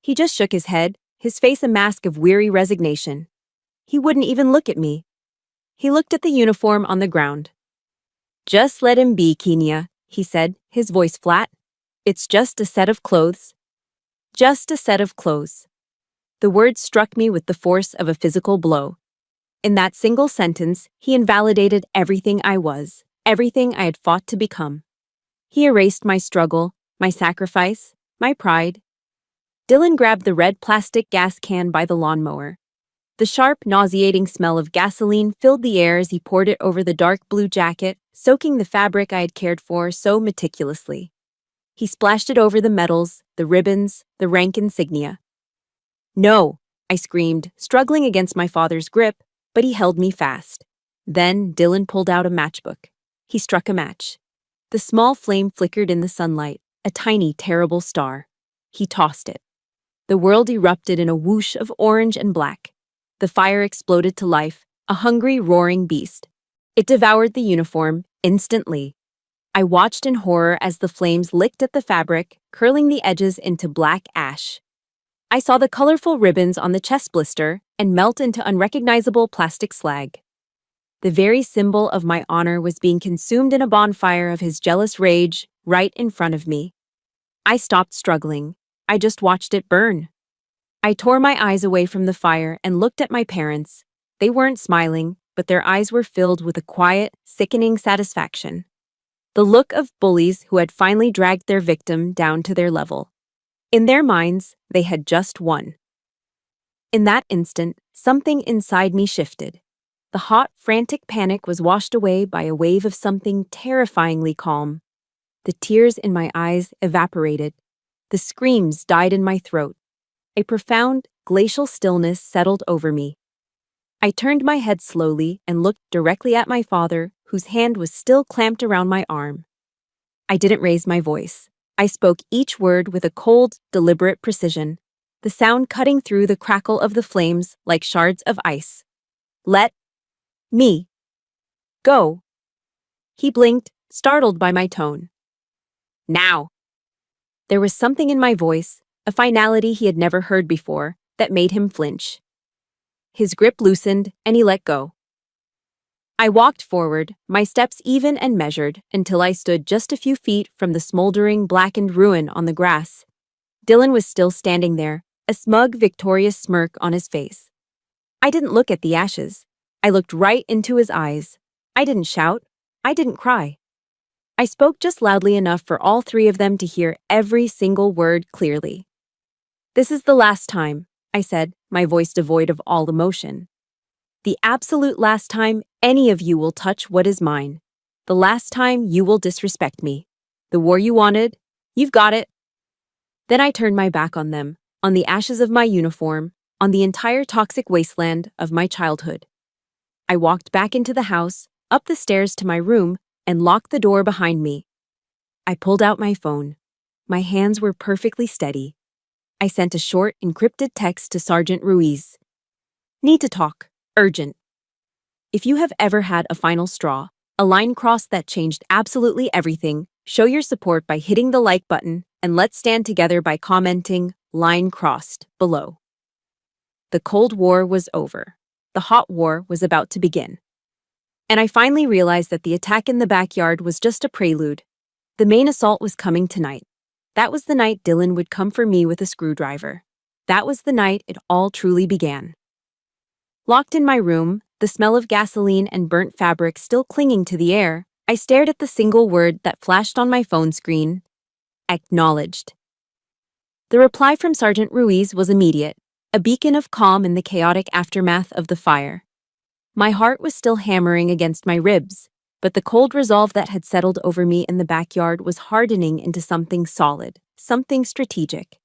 He just shook his head, his face a mask of weary resignation. He wouldn't even look at me. He looked at the uniform on the ground. Just let him be, Kenya, he said, his voice flat. It's just a set of clothes. Just a set of clothes. The words struck me with the force of a physical blow. In that single sentence, he invalidated everything I was, everything I had fought to become. He erased my struggle, my sacrifice, my pride. Dylan grabbed the red plastic gas can by the lawnmower. The sharp, nauseating smell of gasoline filled the air as he poured it over the dark blue jacket, soaking the fabric I had cared for so meticulously. He splashed it over the medals, the ribbons, the rank insignia. No, I screamed, struggling against my father's grip, but he held me fast. Then Dylan pulled out a matchbook. He struck a match. The small flame flickered in the sunlight, a tiny, terrible star. He tossed it. The world erupted in a whoosh of orange and black. The fire exploded to life, a hungry, roaring beast. It devoured the uniform, instantly. I watched in horror as the flames licked at the fabric, curling the edges into black ash. I saw the colorful ribbons on the chest blister and melt into unrecognizable plastic slag. The very symbol of my honor was being consumed in a bonfire of his jealous rage right in front of me. I stopped struggling. I just watched it burn. I tore my eyes away from the fire and looked at my parents. They weren't smiling, but their eyes were filled with a quiet, sickening satisfaction. The look of bullies who had finally dragged their victim down to their level. In their minds, they had just won. In that instant, something inside me shifted. The hot, frantic panic was washed away by a wave of something terrifyingly calm. The tears in my eyes evaporated. The screams died in my throat. A profound, glacial stillness settled over me. I turned my head slowly and looked directly at my father, whose hand was still clamped around my arm. I didn't raise my voice. I spoke each word with a cold, deliberate precision, the sound cutting through the crackle of the flames like shards of ice. Let me go. He blinked, startled by my tone. Now. There was something in my voice, a finality he had never heard before, that made him flinch. His grip loosened, and he let go. I walked forward, my steps even and measured, until I stood just a few feet from the smoldering, blackened ruin on the grass. Dylan was still standing there, a smug, victorious smirk on his face. I didn't look at the ashes. I looked right into his eyes. I didn't shout. I didn't cry. I spoke just loudly enough for all three of them to hear every single word clearly. This is the last time, I said, my voice devoid of all emotion. The absolute last time any of you will touch what is mine. The last time you will disrespect me. The war you wanted, you've got it. Then I turned my back on them, on the ashes of my uniform, on the entire toxic wasteland of my childhood. I walked back into the house, up the stairs to my room, and locked the door behind me. I pulled out my phone. My hands were perfectly steady. I sent a short, encrypted text to Sergeant Ruiz. Need to talk. Urgent. If you have ever had a final straw, A line crossed that changed absolutely everything. Show your support by hitting the like button, and let's stand together by commenting "line crossed" below. The Cold War was over. The hot war was about to begin. And I finally realized that the attack in the backyard was just a prelude. The main assault was coming tonight. That was the night Dylan would come for me with a screwdriver. That was the night it all truly began. Locked in my room, the smell of gasoline and burnt fabric still clinging to the air, I stared at the single word that flashed on my phone screen: acknowledged. The reply from Sergeant Ruiz was immediate, a beacon of calm in the chaotic aftermath of the fire. My heart was still hammering against my ribs, but the cold resolve that had settled over me in the backyard was hardening into something solid, something strategic.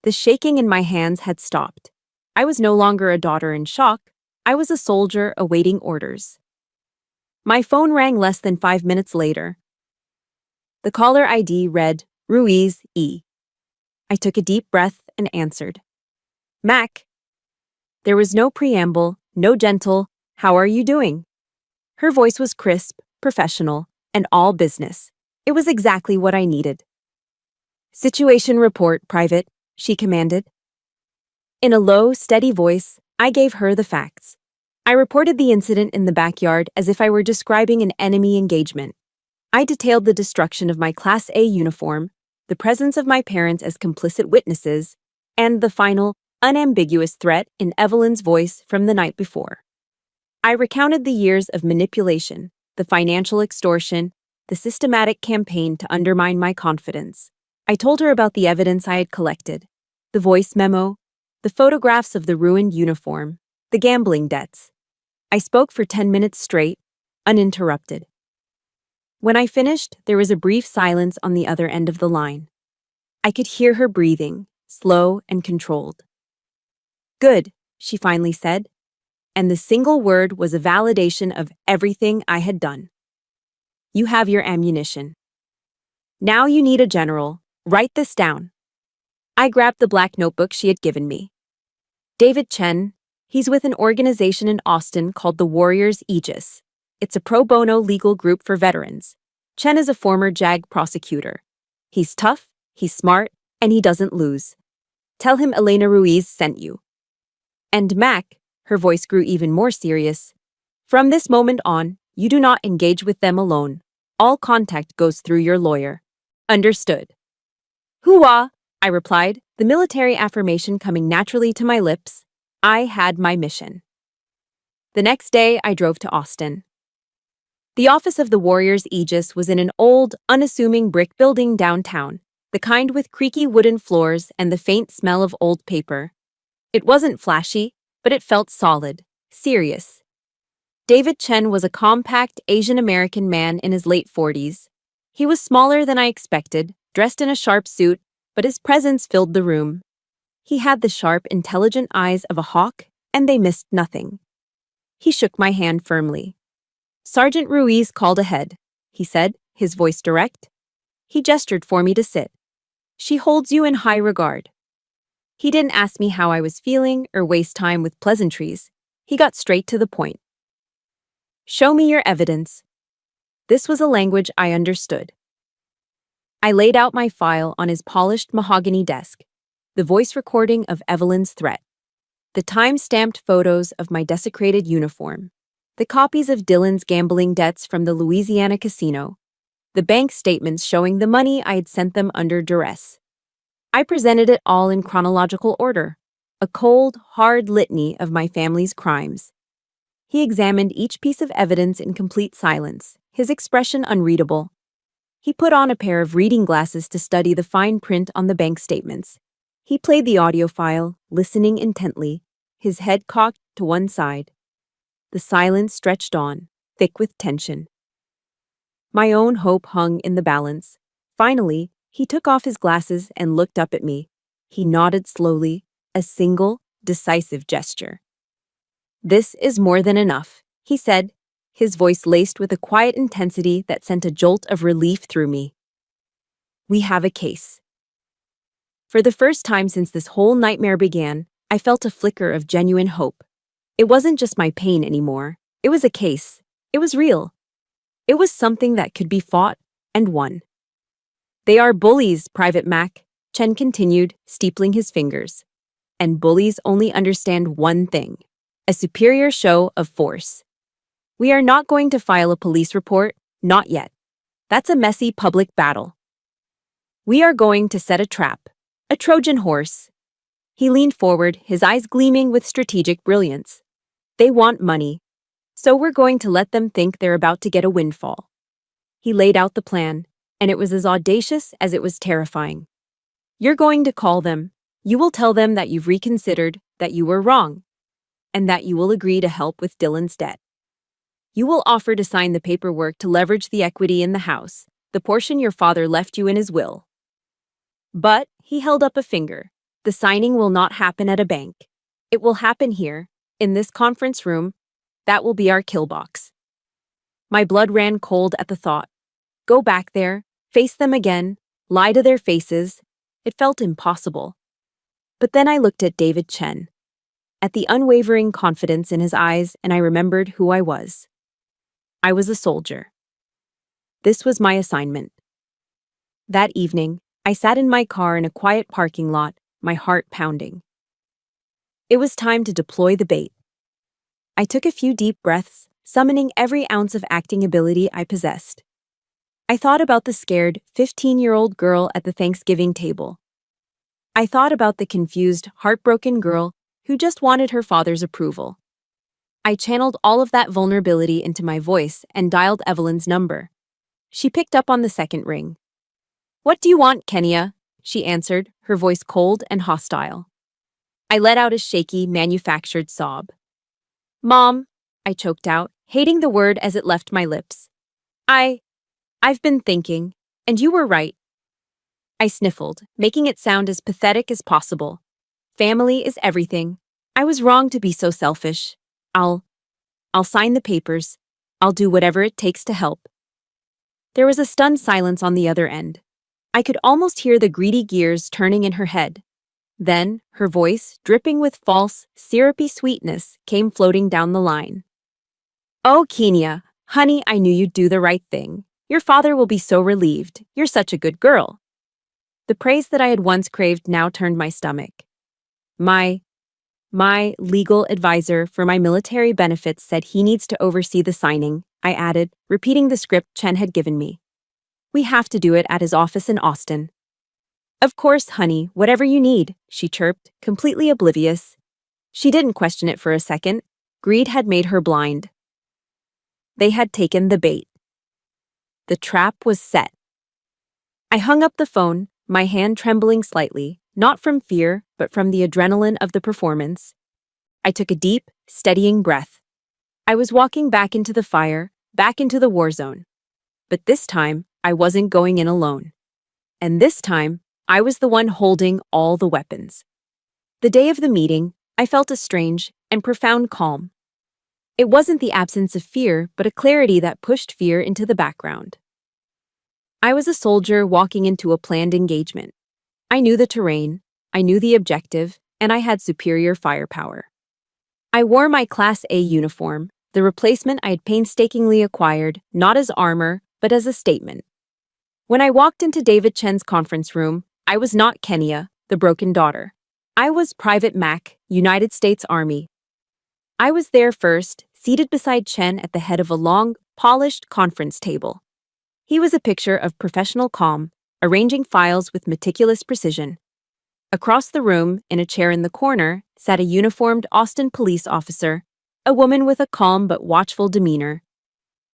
The shaking in my hands had stopped. I was no longer a daughter in shock. I was a soldier awaiting orders. My phone rang less than 5 minutes later. The caller ID read Ruiz E. I took a deep breath and answered. Mac. There was no preamble, no gentle, "How are you doing?" Her voice was crisp, professional, and all business. It was exactly what I needed. "Situation report, Private," she commanded. In a low, steady voice, I gave her the facts. I reported the incident in the backyard as if I were describing an enemy engagement. I detailed the destruction of my Class A uniform, the presence of my parents as complicit witnesses, and the final, unambiguous threat in Evelyn's voice from the night before. I recounted the years of manipulation, the financial extortion, the systematic campaign to undermine my confidence. I told her about the evidence I had collected, the voice memo, the photographs of the ruined uniform, the gambling debts. I spoke for 10 minutes straight, uninterrupted. When I finished, there was a brief silence on the other end of the line. I could hear her breathing, slow and controlled. "Good," she finally said, and the single word was a validation of everything I had done. "You have your ammunition. Now you need a general. Write this down." I grabbed the black notebook she had given me. "David Chen, he's with an organization in Austin called the Warriors Aegis. It's a pro bono legal group for veterans. Chen is a former JAG prosecutor. He's tough, he's smart, and he doesn't lose. Tell him Elena Ruiz sent you. And Mac," her voice grew even more serious, "from this moment on, you do not engage with them alone. All contact goes through your lawyer. Understood?" "Hoo-wah," I replied, the military affirmation coming naturally to my lips. I had my mission. The next day, I drove to Austin. The office of the Warriors Aegis was in an old, unassuming brick building downtown, the kind with creaky wooden floors and the faint smell of old paper. It wasn't flashy, but it felt solid, serious. David Chen was a compact Asian-American man in his late 40s. He was smaller than I expected, dressed in a sharp suit, but his presence filled the room. He had the sharp, intelligent eyes of a hawk, and they missed nothing. He shook my hand firmly. "Sergeant Ruiz called ahead," he said, his voice direct. He gestured for me to sit. "She holds you in high regard." He didn't ask me how I was feeling or waste time with pleasantries. He got straight to the point. "Show me your evidence." This was a language I understood. I laid out my file on his polished mahogany desk, the voice recording of Evelyn's threat, the time-stamped photos of my desecrated uniform, the copies of Dylan's gambling debts from the Louisiana casino, the bank statements showing the money I had sent them under duress. I presented it all in chronological order, a cold, hard litany of my family's crimes. He examined each piece of evidence in complete silence, his expression unreadable. He put on a pair of reading glasses to study the fine print on the bank statements. He played the audio file, listening intently, his head cocked to one side. The silence stretched on, thick with tension. My own hope hung in the balance. Finally, he took off his glasses and looked up at me. He nodded slowly, a single, decisive gesture. "This is more than enough," he said, his voice laced with a quiet intensity that sent a jolt of relief through me. "We have a case." For the first time since this whole nightmare began, I felt a flicker of genuine hope. It wasn't just my pain anymore. It was a case. It was real. It was something that could be fought and won. They are bullies, Private Mac, Chen continued, steepling his fingers. And bullies only understand one thing: a superior show of force. We are not going to file a police report, not yet. That's a messy public battle. We are going to set a trap, a Trojan horse. He leaned forward, his eyes gleaming with strategic brilliance. They want money, so we're going to let them think they're about to get a windfall. He laid out the plan, and it was as audacious as it was terrifying. You're going to call them. You will tell them that you've reconsidered, that you were wrong, and that you will agree to help with Dylan's debt. You will offer to sign the paperwork to leverage the equity in the house, the portion your father left you in his will. But, he held up a finger, the signing will not happen at a bank. It will happen here, in this conference room. That will be our kill box. My blood ran cold at the thought. Go back there, face them again, lie to their faces. It felt impossible. But then I looked at David Chen, at the unwavering confidence in his eyes, and I remembered who I was. I was a soldier. This was my assignment. That evening, I sat in my car in a quiet parking lot, my heart pounding. It was time to deploy the bait. I took a few deep breaths, summoning every ounce of acting ability I possessed. I thought about the scared 15-year-old girl at the Thanksgiving table. I thought about the confused, heartbroken girl who just wanted her father's approval. I channeled all of that vulnerability into my voice and dialed Evelyn's number. She picked up on the second ring. "What do you want, Kenya?" she answered, her voice cold and hostile. I let out a shaky, manufactured sob. "Mom," I choked out, hating the word as it left my lips. I've been thinking, and you were right." I sniffled, making it sound as pathetic as possible. Family is everything. I was wrong to be so selfish. I'll sign the papers. I'll do whatever it takes to help. There was a stunned silence on the other end. I could almost hear the greedy gears turning in her head. Then, her voice, dripping with false, syrupy sweetness, came floating down the line. "Oh, Kenya, honey, I knew you'd do the right thing. Your father will be so relieved. You're such a good girl." The praise that I had once craved now turned my stomach. My legal advisor for my military benefits said he needs to oversee the signing, I added, repeating the script Chen had given me. "We have to do it at his office in Austin." "Of course, honey, whatever you need," she chirped, completely oblivious. She didn't question it for a second. Greed had made her blind. They had taken the bait. The trap was set. I hung up the phone, my hand trembling slightly, not from fear, but from the adrenaline of the performance. I took a deep, steadying breath. I was walking back into the fire, back into the war zone. But this time, I wasn't going in alone. And this time, I was the one holding all the weapons. The day of the meeting, I felt a strange and profound calm. It wasn't the absence of fear, but a clarity that pushed fear into the background. I was a soldier walking into a planned engagement. I knew the terrain, I knew the objective, and I had superior firepower. I wore my Class A uniform, the replacement I had painstakingly acquired, not as armor, but as a statement. When I walked into David Chen's conference room, I was not Kenya, the broken daughter. I was Private Mac, United States Army. I was there first, seated beside Chen at the head of a long, polished conference table. He was a picture of professional calm, arranging files with meticulous precision. Across the room, in a chair in the corner, sat a uniformed Austin police officer, a woman with a calm but watchful demeanor.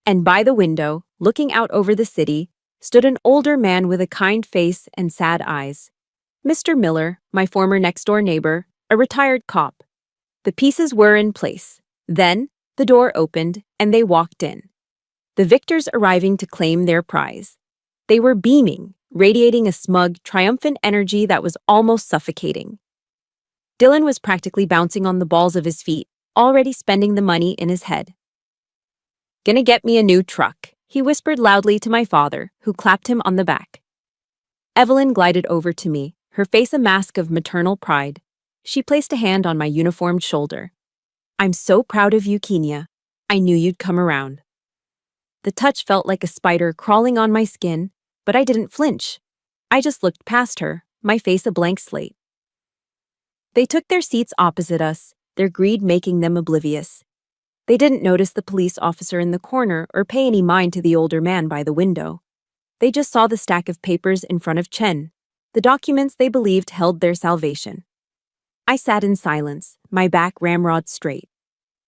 And by the window, looking out over the city, stood an older man with a kind face and sad eyes. Mr. Miller, my former next-door neighbor, a retired cop. The pieces were in place. Then, the door opened, and they walked in. The victors arriving to claim their prize. They were beaming, radiating a smug, triumphant energy that was almost suffocating. Dylan was practically bouncing on the balls of his feet, already spending the money in his head. "Gonna get me a new truck," he whispered loudly to my father, who clapped him on the back. Evelyn glided over to me, her face a mask of maternal pride. She placed a hand on my uniformed shoulder. "I'm so proud of you, Kenya. I knew you'd come around." The touch felt like a spider crawling on my skin, but I didn't flinch. I just looked past her, my face a blank slate. They took their seats opposite us, their greed making them oblivious. They didn't notice the police officer in the corner or pay any mind to the older man by the window. They just saw the stack of papers in front of Chen, the documents they believed held their salvation. I sat in silence, my back ramrod straight.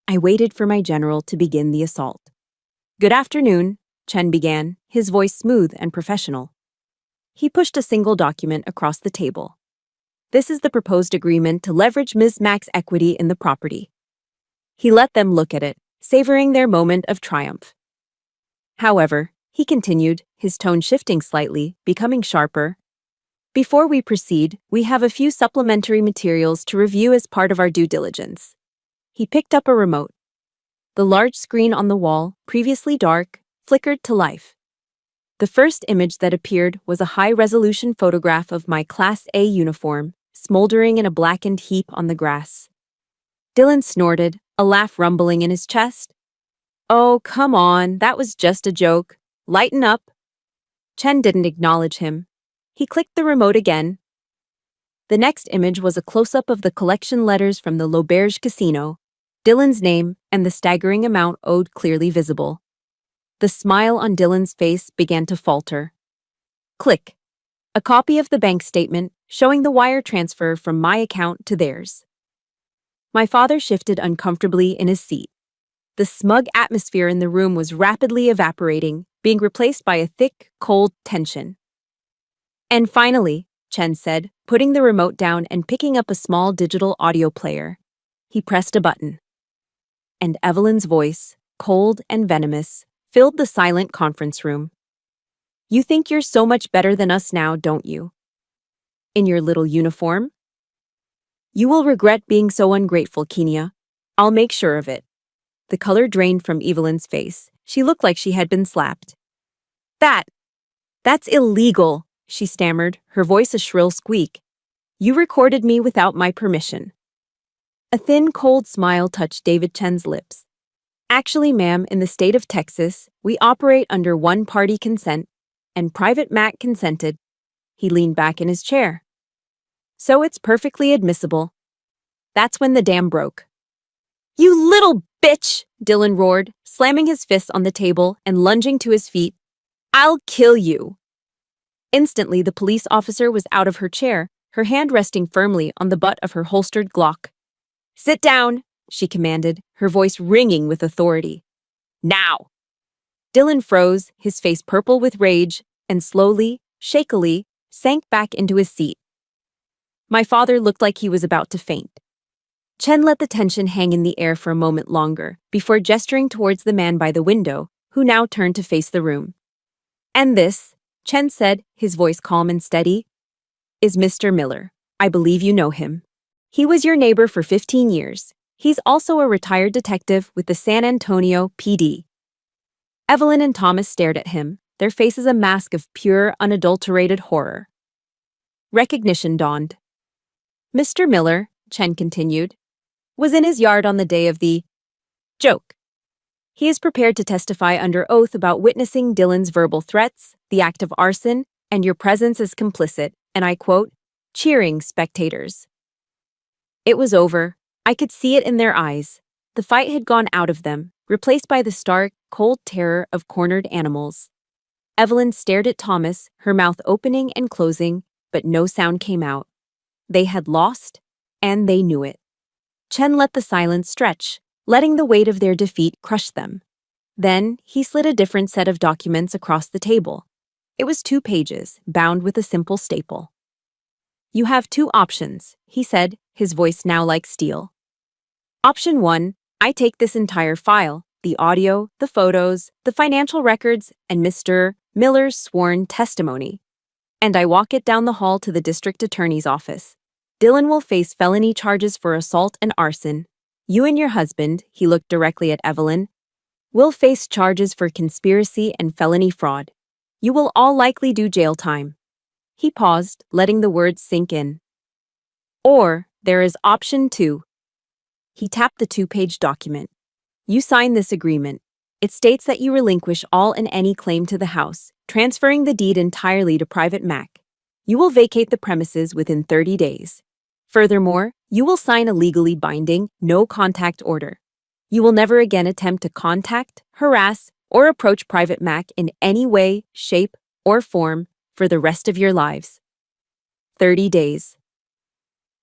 I waited for my general to begin the assault. "Good afternoon," Chen began, his voice smooth and professional. He pushed a single document across the table. "This is the proposed agreement to leverage Ms. Mack's equity in the property." He let them look at it, savoring their moment of triumph. "However," he continued, his tone shifting slightly, becoming sharper, "before we proceed, we have a few supplementary materials to review as part of our due diligence." He picked up a remote. The large screen on the wall, previously dark, flickered to life. The first image that appeared was a high-resolution photograph of my Class A uniform, smoldering in a blackened heap on the grass. Dylan snorted, a laugh rumbling in his chest. "Oh, come on, that was just a joke. Lighten up." Chen didn't acknowledge him. He clicked the remote again. The next image was a close-up of the collection letters from the L'Auberge Casino, Dylan's name and the staggering amount owed clearly visible. The smile on Dylan's face began to falter. Click. A copy of the bank statement showing the wire transfer from my account to theirs. My father shifted uncomfortably in his seat. The smug atmosphere in the room was rapidly evaporating, being replaced by a thick, cold tension. "And finally," Chen said, putting the remote down and picking up a small digital audio player. He pressed a button. And Evelyn's voice, cold and venomous, filled the silent conference room. "You think you're so much better than us now, don't you? In your little uniform? You will regret being so ungrateful, Kenya. I'll make sure of it." The color drained from Evelyn's face. She looked like she had been slapped. That's illegal," she stammered, her voice a shrill squeak. "You recorded me without my permission." A thin, cold smile touched David Chen's lips. "Actually, ma'am, in the state of Texas, we operate under one-party consent, and Private Mac consented." He leaned back in his chair. "So it's perfectly admissible." That's when the dam broke. "You little bitch!" Dylan roared, slamming his fists on the table and lunging to his feet. "I'll kill you!" Instantly, the police officer was out of her chair, her hand resting firmly on the butt of her holstered Glock. "Sit down," she commanded, her voice ringing with authority. "Now!" Dylan froze, his face purple with rage, and slowly, shakily, sank back into his seat. My father looked like he was about to faint. Chen let the tension hang in the air for a moment longer, before gesturing towards the man by the window, who now turned to face the room. "And this," Chen said, his voice calm and steady, "is Mr. Miller. I believe you know him. He was your neighbor for 15 years. He's also a retired detective with the San Antonio PD." Evelyn and Thomas stared at him, their faces a mask of pure, unadulterated horror. Recognition dawned. "Mr. Miller," Chen continued, "was in his yard on the day of the joke. He is prepared to testify under oath about witnessing Dylan's verbal threats, the act of arson, and your presence as complicit, and I quote, cheering spectators." It was over. I could see it in their eyes. The fight had gone out of them, replaced by the stark, cold terror of cornered animals. Evelyn stared at Thomas, her mouth opening and closing, but no sound came out. They had lost, and they knew it. Chen let the silence stretch, letting the weight of their defeat crush them. Then, he slid a different set of documents across the table. It was 2 pages, bound with a simple staple. "You have 2 options," he said, his voice now like steel. "Option 1, I take this entire file, the audio, the photos, the financial records, and Mr. Miller's sworn testimony, and I walk it down the hall to the district attorney's office. Dylan will face felony charges for assault and arson. You and your husband," he looked directly at Evelyn, "will face charges for conspiracy and felony fraud. You will all likely do jail time." He paused, letting the words sink in. "Or there is option 2. He tapped the 2-page document. "You sign this agreement. It states that you relinquish all and any claim to the house, transferring the deed entirely to Private Mac. You will vacate the premises within 30 days. Furthermore, you will sign a legally binding, no-contact order. You will never again attempt to contact, harass, or approach Private Mac in any way, shape, or form for the rest of your lives. 30 days.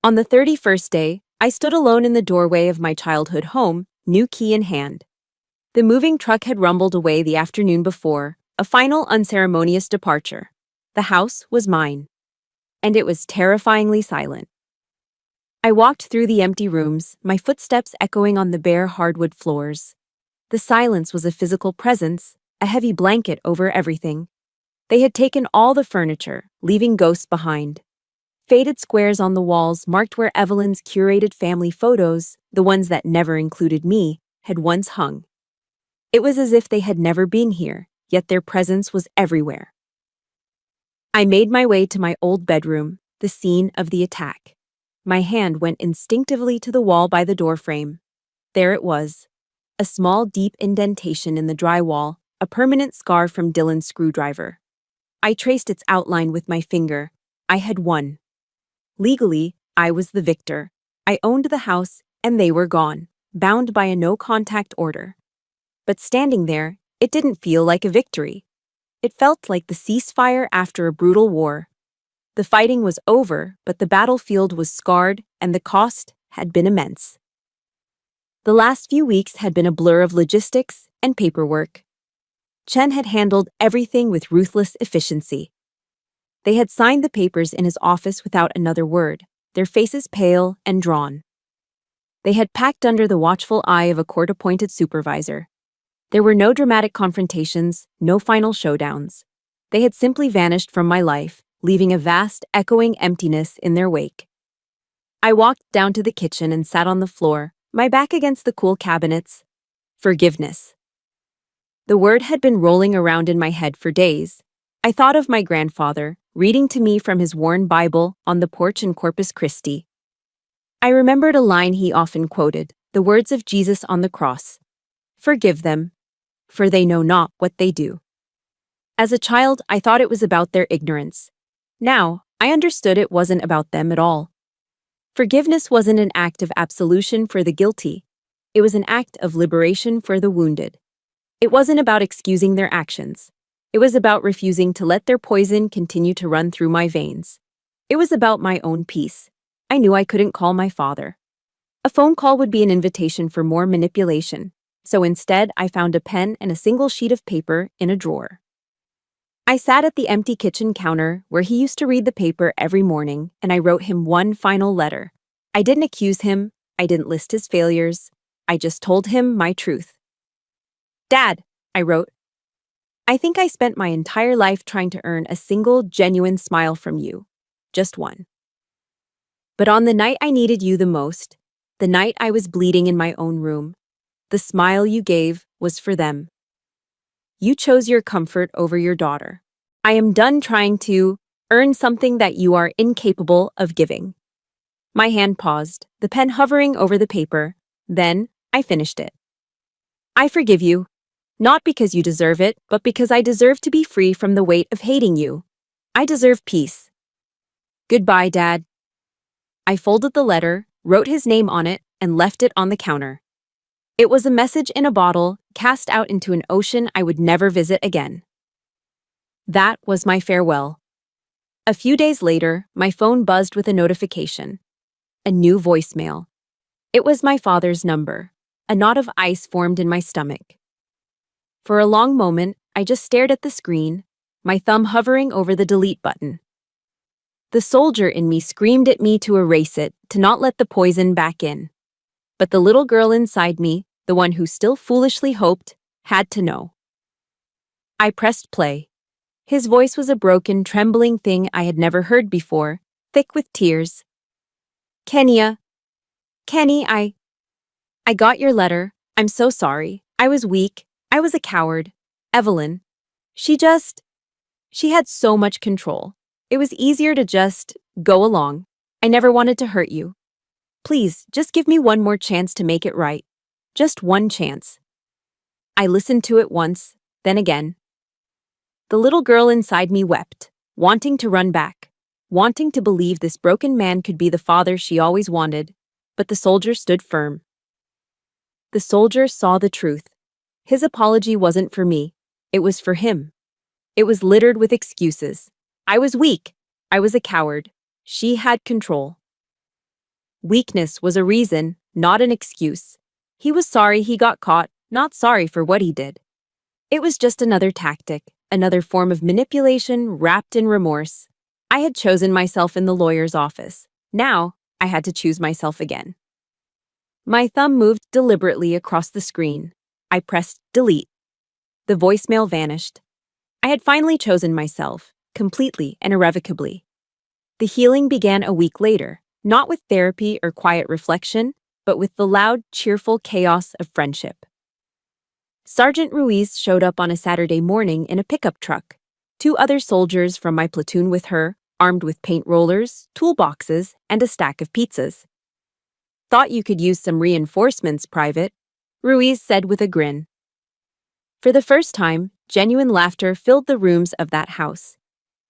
On the 31st day, I stood alone in the doorway of my childhood home, new key in hand. The moving truck had rumbled away the afternoon before, a final unceremonious departure. The house was mine. And it was terrifyingly silent. I walked through the empty rooms, my footsteps echoing on the bare hardwood floors. The silence was a physical presence, a heavy blanket over everything. They had taken all the furniture, leaving ghosts behind. Faded squares on the walls marked where Evelyn's curated family photos, the ones that never included me, had once hung. It was as if they had never been here, yet their presence was everywhere. I made my way to my old bedroom, the scene of the attack. My hand went instinctively to the wall by the doorframe. There it was. A small, deep indentation in the drywall, a permanent scar from Dylan's screwdriver. I traced its outline with my finger. I had won. Legally, I was the victor. I owned the house, and they were gone, bound by a no-contact order. But standing there, it didn't feel like a victory. It felt like the ceasefire after a brutal war. The fighting was over, but the battlefield was scarred, and the cost had been immense. The last few weeks had been a blur of logistics and paperwork. Chen had handled everything with ruthless efficiency. They had signed the papers in his office without another word, their faces pale and drawn. They had packed under the watchful eye of a court-appointed supervisor. There were no dramatic confrontations, no final showdowns. They had simply vanished from my life, leaving a vast, echoing emptiness in their wake. I walked down to the kitchen and sat on the floor, my back against the cool cabinets. Forgiveness. The word had been rolling around in my head for days. I thought of my grandfather, reading to me from his worn Bible on the porch in Corpus Christi. I remembered a line he often quoted, the words of Jesus on the cross. Forgive them, for they know not what they do. As a child, I thought it was about their ignorance. Now, I understood it wasn't about them at all. Forgiveness wasn't an act of absolution for the guilty. It was an act of liberation for the wounded. It wasn't about excusing their actions. It was about refusing to let their poison continue to run through my veins. It was about my own peace. I knew I couldn't call my father. A phone call would be an invitation for more manipulation, so instead I found a pen and a single sheet of paper in a drawer. I sat at the empty kitchen counter where he used to read the paper every morning, and I wrote him one final letter. I didn't accuse him. I didn't list his failures. I just told him my truth. Dad, I wrote, I think I spent my entire life trying to earn a single, genuine smile from you. Just one. But on the night I needed you the most, the night I was bleeding in my own room, the smile you gave was for them. You chose your comfort over your daughter. I am done trying to earn something that you are incapable of giving. My hand paused, the pen hovering over the paper. Then I finished it. I forgive you, not because you deserve it, but because I deserve to be free from the weight of hating you. I deserve peace. Goodbye, Dad. I folded the letter, wrote his name on it, and left it on the counter. It was a message in a bottle, cast out into an ocean I would never visit again. That was my farewell. A few days later, my phone buzzed with a notification. A new voicemail. It was my father's number. A knot of ice formed in my stomach. For a long moment, I just stared at the screen, my thumb hovering over the delete button. The soldier in me screamed at me to erase it, to not let the poison back in. But the little girl inside me, the one who still foolishly hoped, had to know. I pressed play. His voice was a broken, trembling thing I had never heard before, thick with tears. Kenny, I got your letter. I'm so sorry. I was weak. I was a coward. Evelyn. She had so much control. It was easier to just go along. I never wanted to hurt you. Please, just give me one more chance to make it right. Just one chance. I listened to it once, then again. The little girl inside me wept, wanting to run back, wanting to believe this broken man could be the father she always wanted, but the soldier stood firm. The soldier saw the truth. His apology wasn't for me, it was for him. It was littered with excuses. I was weak. I was a coward. She had control. Weakness was a reason, not an excuse. He was sorry he got caught, not sorry for what he did. It was just another tactic, another form of manipulation wrapped in remorse. I had chosen myself in the lawyer's office. Now, I had to choose myself again. My thumb moved deliberately across the screen. I pressed delete. The voicemail vanished. I had finally chosen myself, completely and irrevocably. The healing began a week later, not with therapy or quiet reflection, but with the loud, cheerful chaos of friendship. Sergeant Ruiz showed up on a Saturday morning in a pickup truck. 2 other soldiers from my platoon with her, armed with paint rollers, toolboxes, and a stack of pizzas. "Thought you could use some reinforcements, Private," Ruiz said with a grin. For the first time, genuine laughter filled the rooms of that house.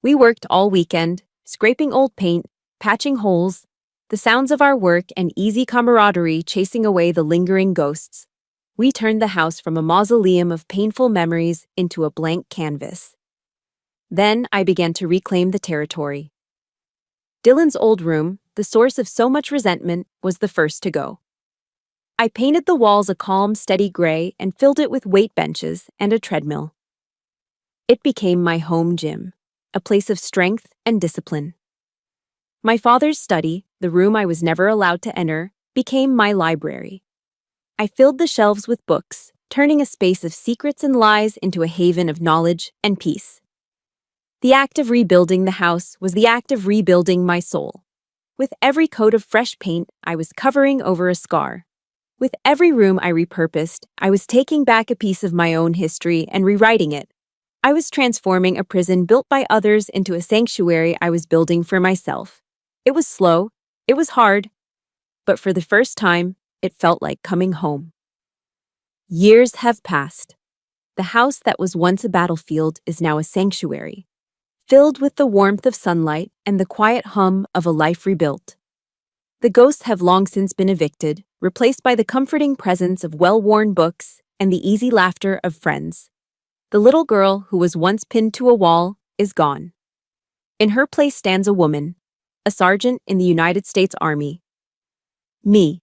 We worked all weekend, scraping old paint, patching holes, the sounds of our work and easy camaraderie chasing away the lingering ghosts. We turned the house from a mausoleum of painful memories into a blank canvas. Then I began to reclaim the territory. Dylan's old room, the source of so much resentment, was the first to go. I painted the walls a calm, steady gray and filled it with weight benches and a treadmill. It became my home gym, a place of strength and discipline. My father's study, the room I was never allowed to enter, became my library. I filled the shelves with books, turning a space of secrets and lies into a haven of knowledge and peace. The act of rebuilding the house was the act of rebuilding my soul. With every coat of fresh paint, I was covering over a scar. With every room I repurposed, I was taking back a piece of my own history and rewriting it. I was transforming a prison built by others into a sanctuary I was building for myself. It was slow, it was hard, but for the first time, it felt like coming home. Years have passed. The house that was once a battlefield is now a sanctuary, filled with the warmth of sunlight and the quiet hum of a life rebuilt. The ghosts have long since been evicted, replaced by the comforting presence of well-worn books and the easy laughter of friends. The little girl who was once pinned to a wall is gone. In her place stands a woman, a sergeant in the United States Army. Me.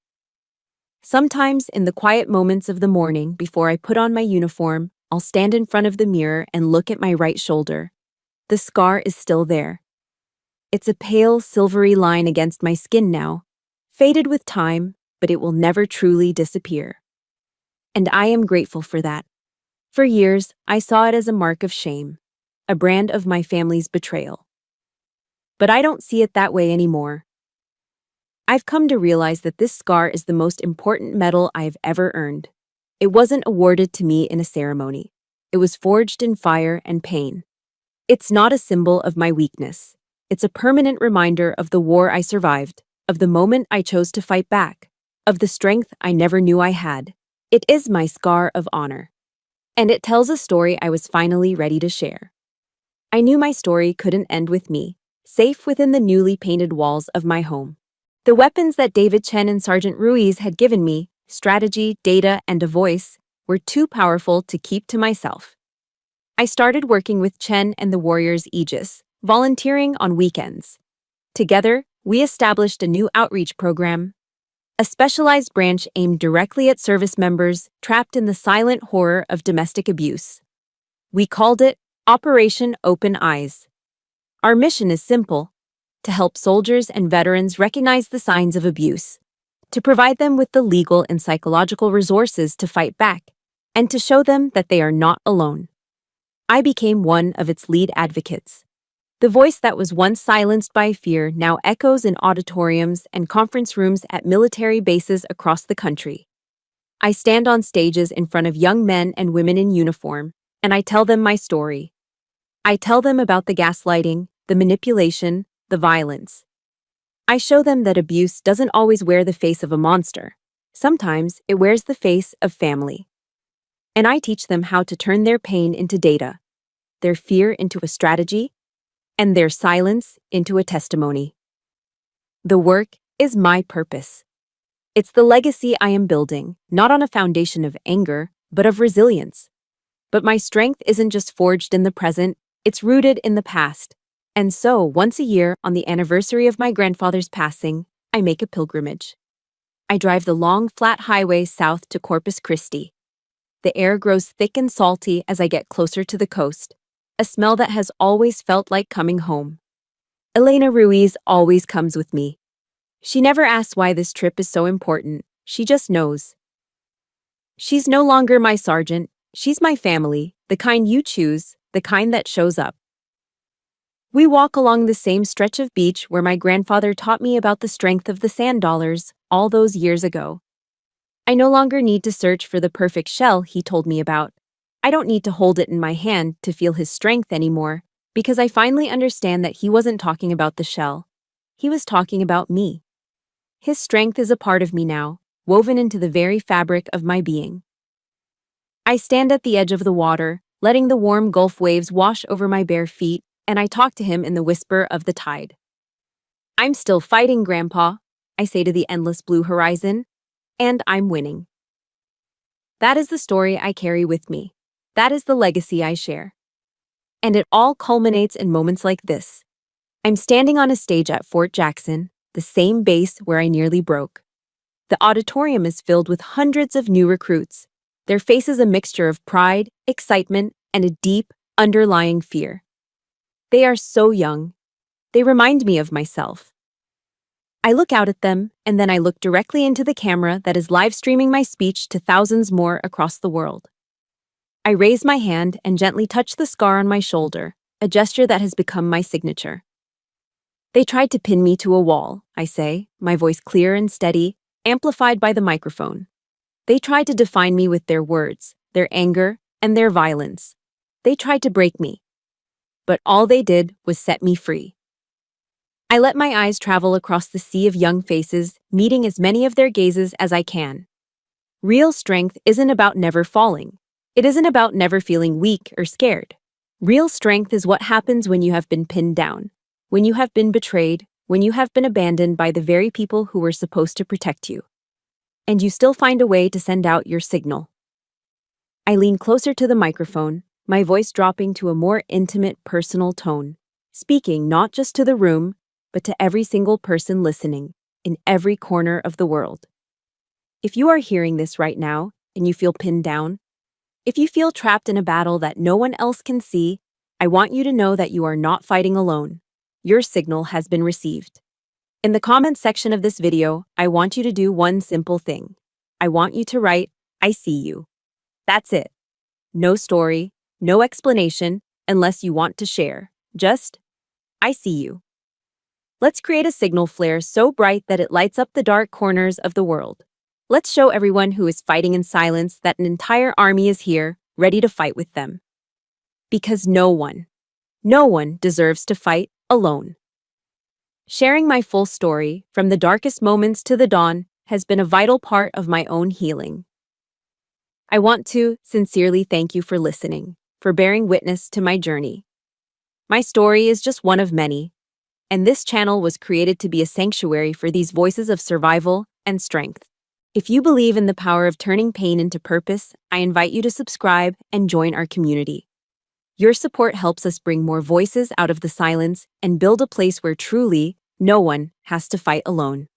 Sometimes in the quiet moments of the morning before I put on my uniform, I'll stand in front of the mirror and look at my right shoulder. The scar is still there. It's a pale, silvery line against my skin now, faded with time, but it will never truly disappear. And I am grateful for that. For years, I saw it as a mark of shame, a brand of my family's betrayal. But I don't see it that way anymore. I've come to realize that this scar is the most important medal I've ever earned. It wasn't awarded to me in a ceremony. It was forged in fire and pain. It's not a symbol of my weakness. It's a permanent reminder of the war I survived, of the moment I chose to fight back, of the strength I never knew I had. It is my scar of honor. And it tells a story I was finally ready to share. I knew my story couldn't end with me, safe within the newly painted walls of my home. The weapons that David Chen and Sergeant Ruiz had given me, strategy, data, and a voice, were too powerful to keep to myself. I started working with Chen and the Warriors Aegis, volunteering on weekends. Together, we established a new outreach program, a specialized branch aimed directly at service members trapped in the silent horror of domestic abuse. We called it Operation Open Eyes. Our mission is simple: to help soldiers and veterans recognize the signs of abuse, to provide them with the legal and psychological resources to fight back, and to show them that they are not alone. I became one of its lead advocates. The voice that was once silenced by fear now echoes in auditoriums and conference rooms at military bases across the country. I stand on stages in front of young men and women in uniform, and I tell them my story. I tell them about the gaslighting, the manipulation, the violence. I show them that abuse doesn't always wear the face of a monster. Sometimes it wears the face of family. and I teach them how to turn their pain into data, their fear into a strategy, and their silence into a testimony. The work is my purpose. It's the legacy I am building, not on a foundation of anger, but of resilience. But my strength isn't just forged in the present, it's rooted in the past. And so, once a year, on the anniversary of my grandfather's passing, I make a pilgrimage. I drive the long, flat highway south to Corpus Christi. The air grows thick and salty as I get closer to the coast, a smell that has always felt like coming home. Elena Ruiz always comes with me. She never asks why this trip is so important, she just knows. She's no longer my sergeant, she's my family, the kind you choose, the kind that shows up. We walk along the same stretch of beach where my grandfather taught me about the strength of the sand dollars all those years ago. I no longer need to search for the perfect shell he told me about. I don't need to hold it in my hand to feel his strength anymore, because I finally understand that he wasn't talking about the shell. He was talking about me. His strength is a part of me now, woven into the very fabric of my being. I stand at the edge of the water, letting the warm Gulf waves wash over my bare feet, and I talk to him in the whisper of the tide. I'm still fighting, Grandpa, I say to the endless blue horizon, and I'm winning. That is the story I carry with me. That is the legacy I share. And it all culminates in moments like this. I'm standing on a stage at Fort Jackson, the same base where I nearly broke. The auditorium is filled with hundreds of new recruits, their faces a mixture of pride, excitement, and a deep, underlying fear. They are so young. They remind me of myself. I look out at them, and then I look directly into the camera that is live streaming my speech to thousands more across the world. I raise my hand and gently touch the scar on my shoulder, a gesture that has become my signature. They tried to pin me to a wall, I say, my voice clear and steady, amplified by the microphone. They tried to define me with their words, their anger, and their violence. They tried to break me. But all they did was set me free. I let my eyes travel across the sea of young faces, meeting as many of their gazes as I can. Real strength isn't about never falling. It isn't about never feeling weak or scared. Real strength is what happens when you have been pinned down, when you have been betrayed, when you have been abandoned by the very people who were supposed to protect you. And you still find a way to send out your signal. I lean closer to the microphone, my voice dropping to a more intimate, personal tone, speaking not just to the room, but to every single person listening, in every corner of the world. If you are hearing this right now, and you feel pinned down, if you feel trapped in a battle that no one else can see, I want you to know that you are not fighting alone. Your signal has been received. In the comments section of this video, I want you to do one simple thing. I want you to write, "I see you." That's it. No story, no explanation, unless you want to share. Just, "I see you." Let's create a signal flare so bright that it lights up the dark corners of the world. Let's show everyone who is fighting in silence that an entire army is here, ready to fight with them. Because no one deserves to fight alone. Sharing my full story, from the darkest moments to the dawn, has been a vital part of my own healing. I want to sincerely thank you for listening, for bearing witness to my journey. My story is just one of many, and this channel was created to be a sanctuary for these voices of survival and strength. If you believe in the power of turning pain into purpose, I invite you to subscribe and join our community. Your support helps us bring more voices out of the silence and build a place where truly no one has to fight alone.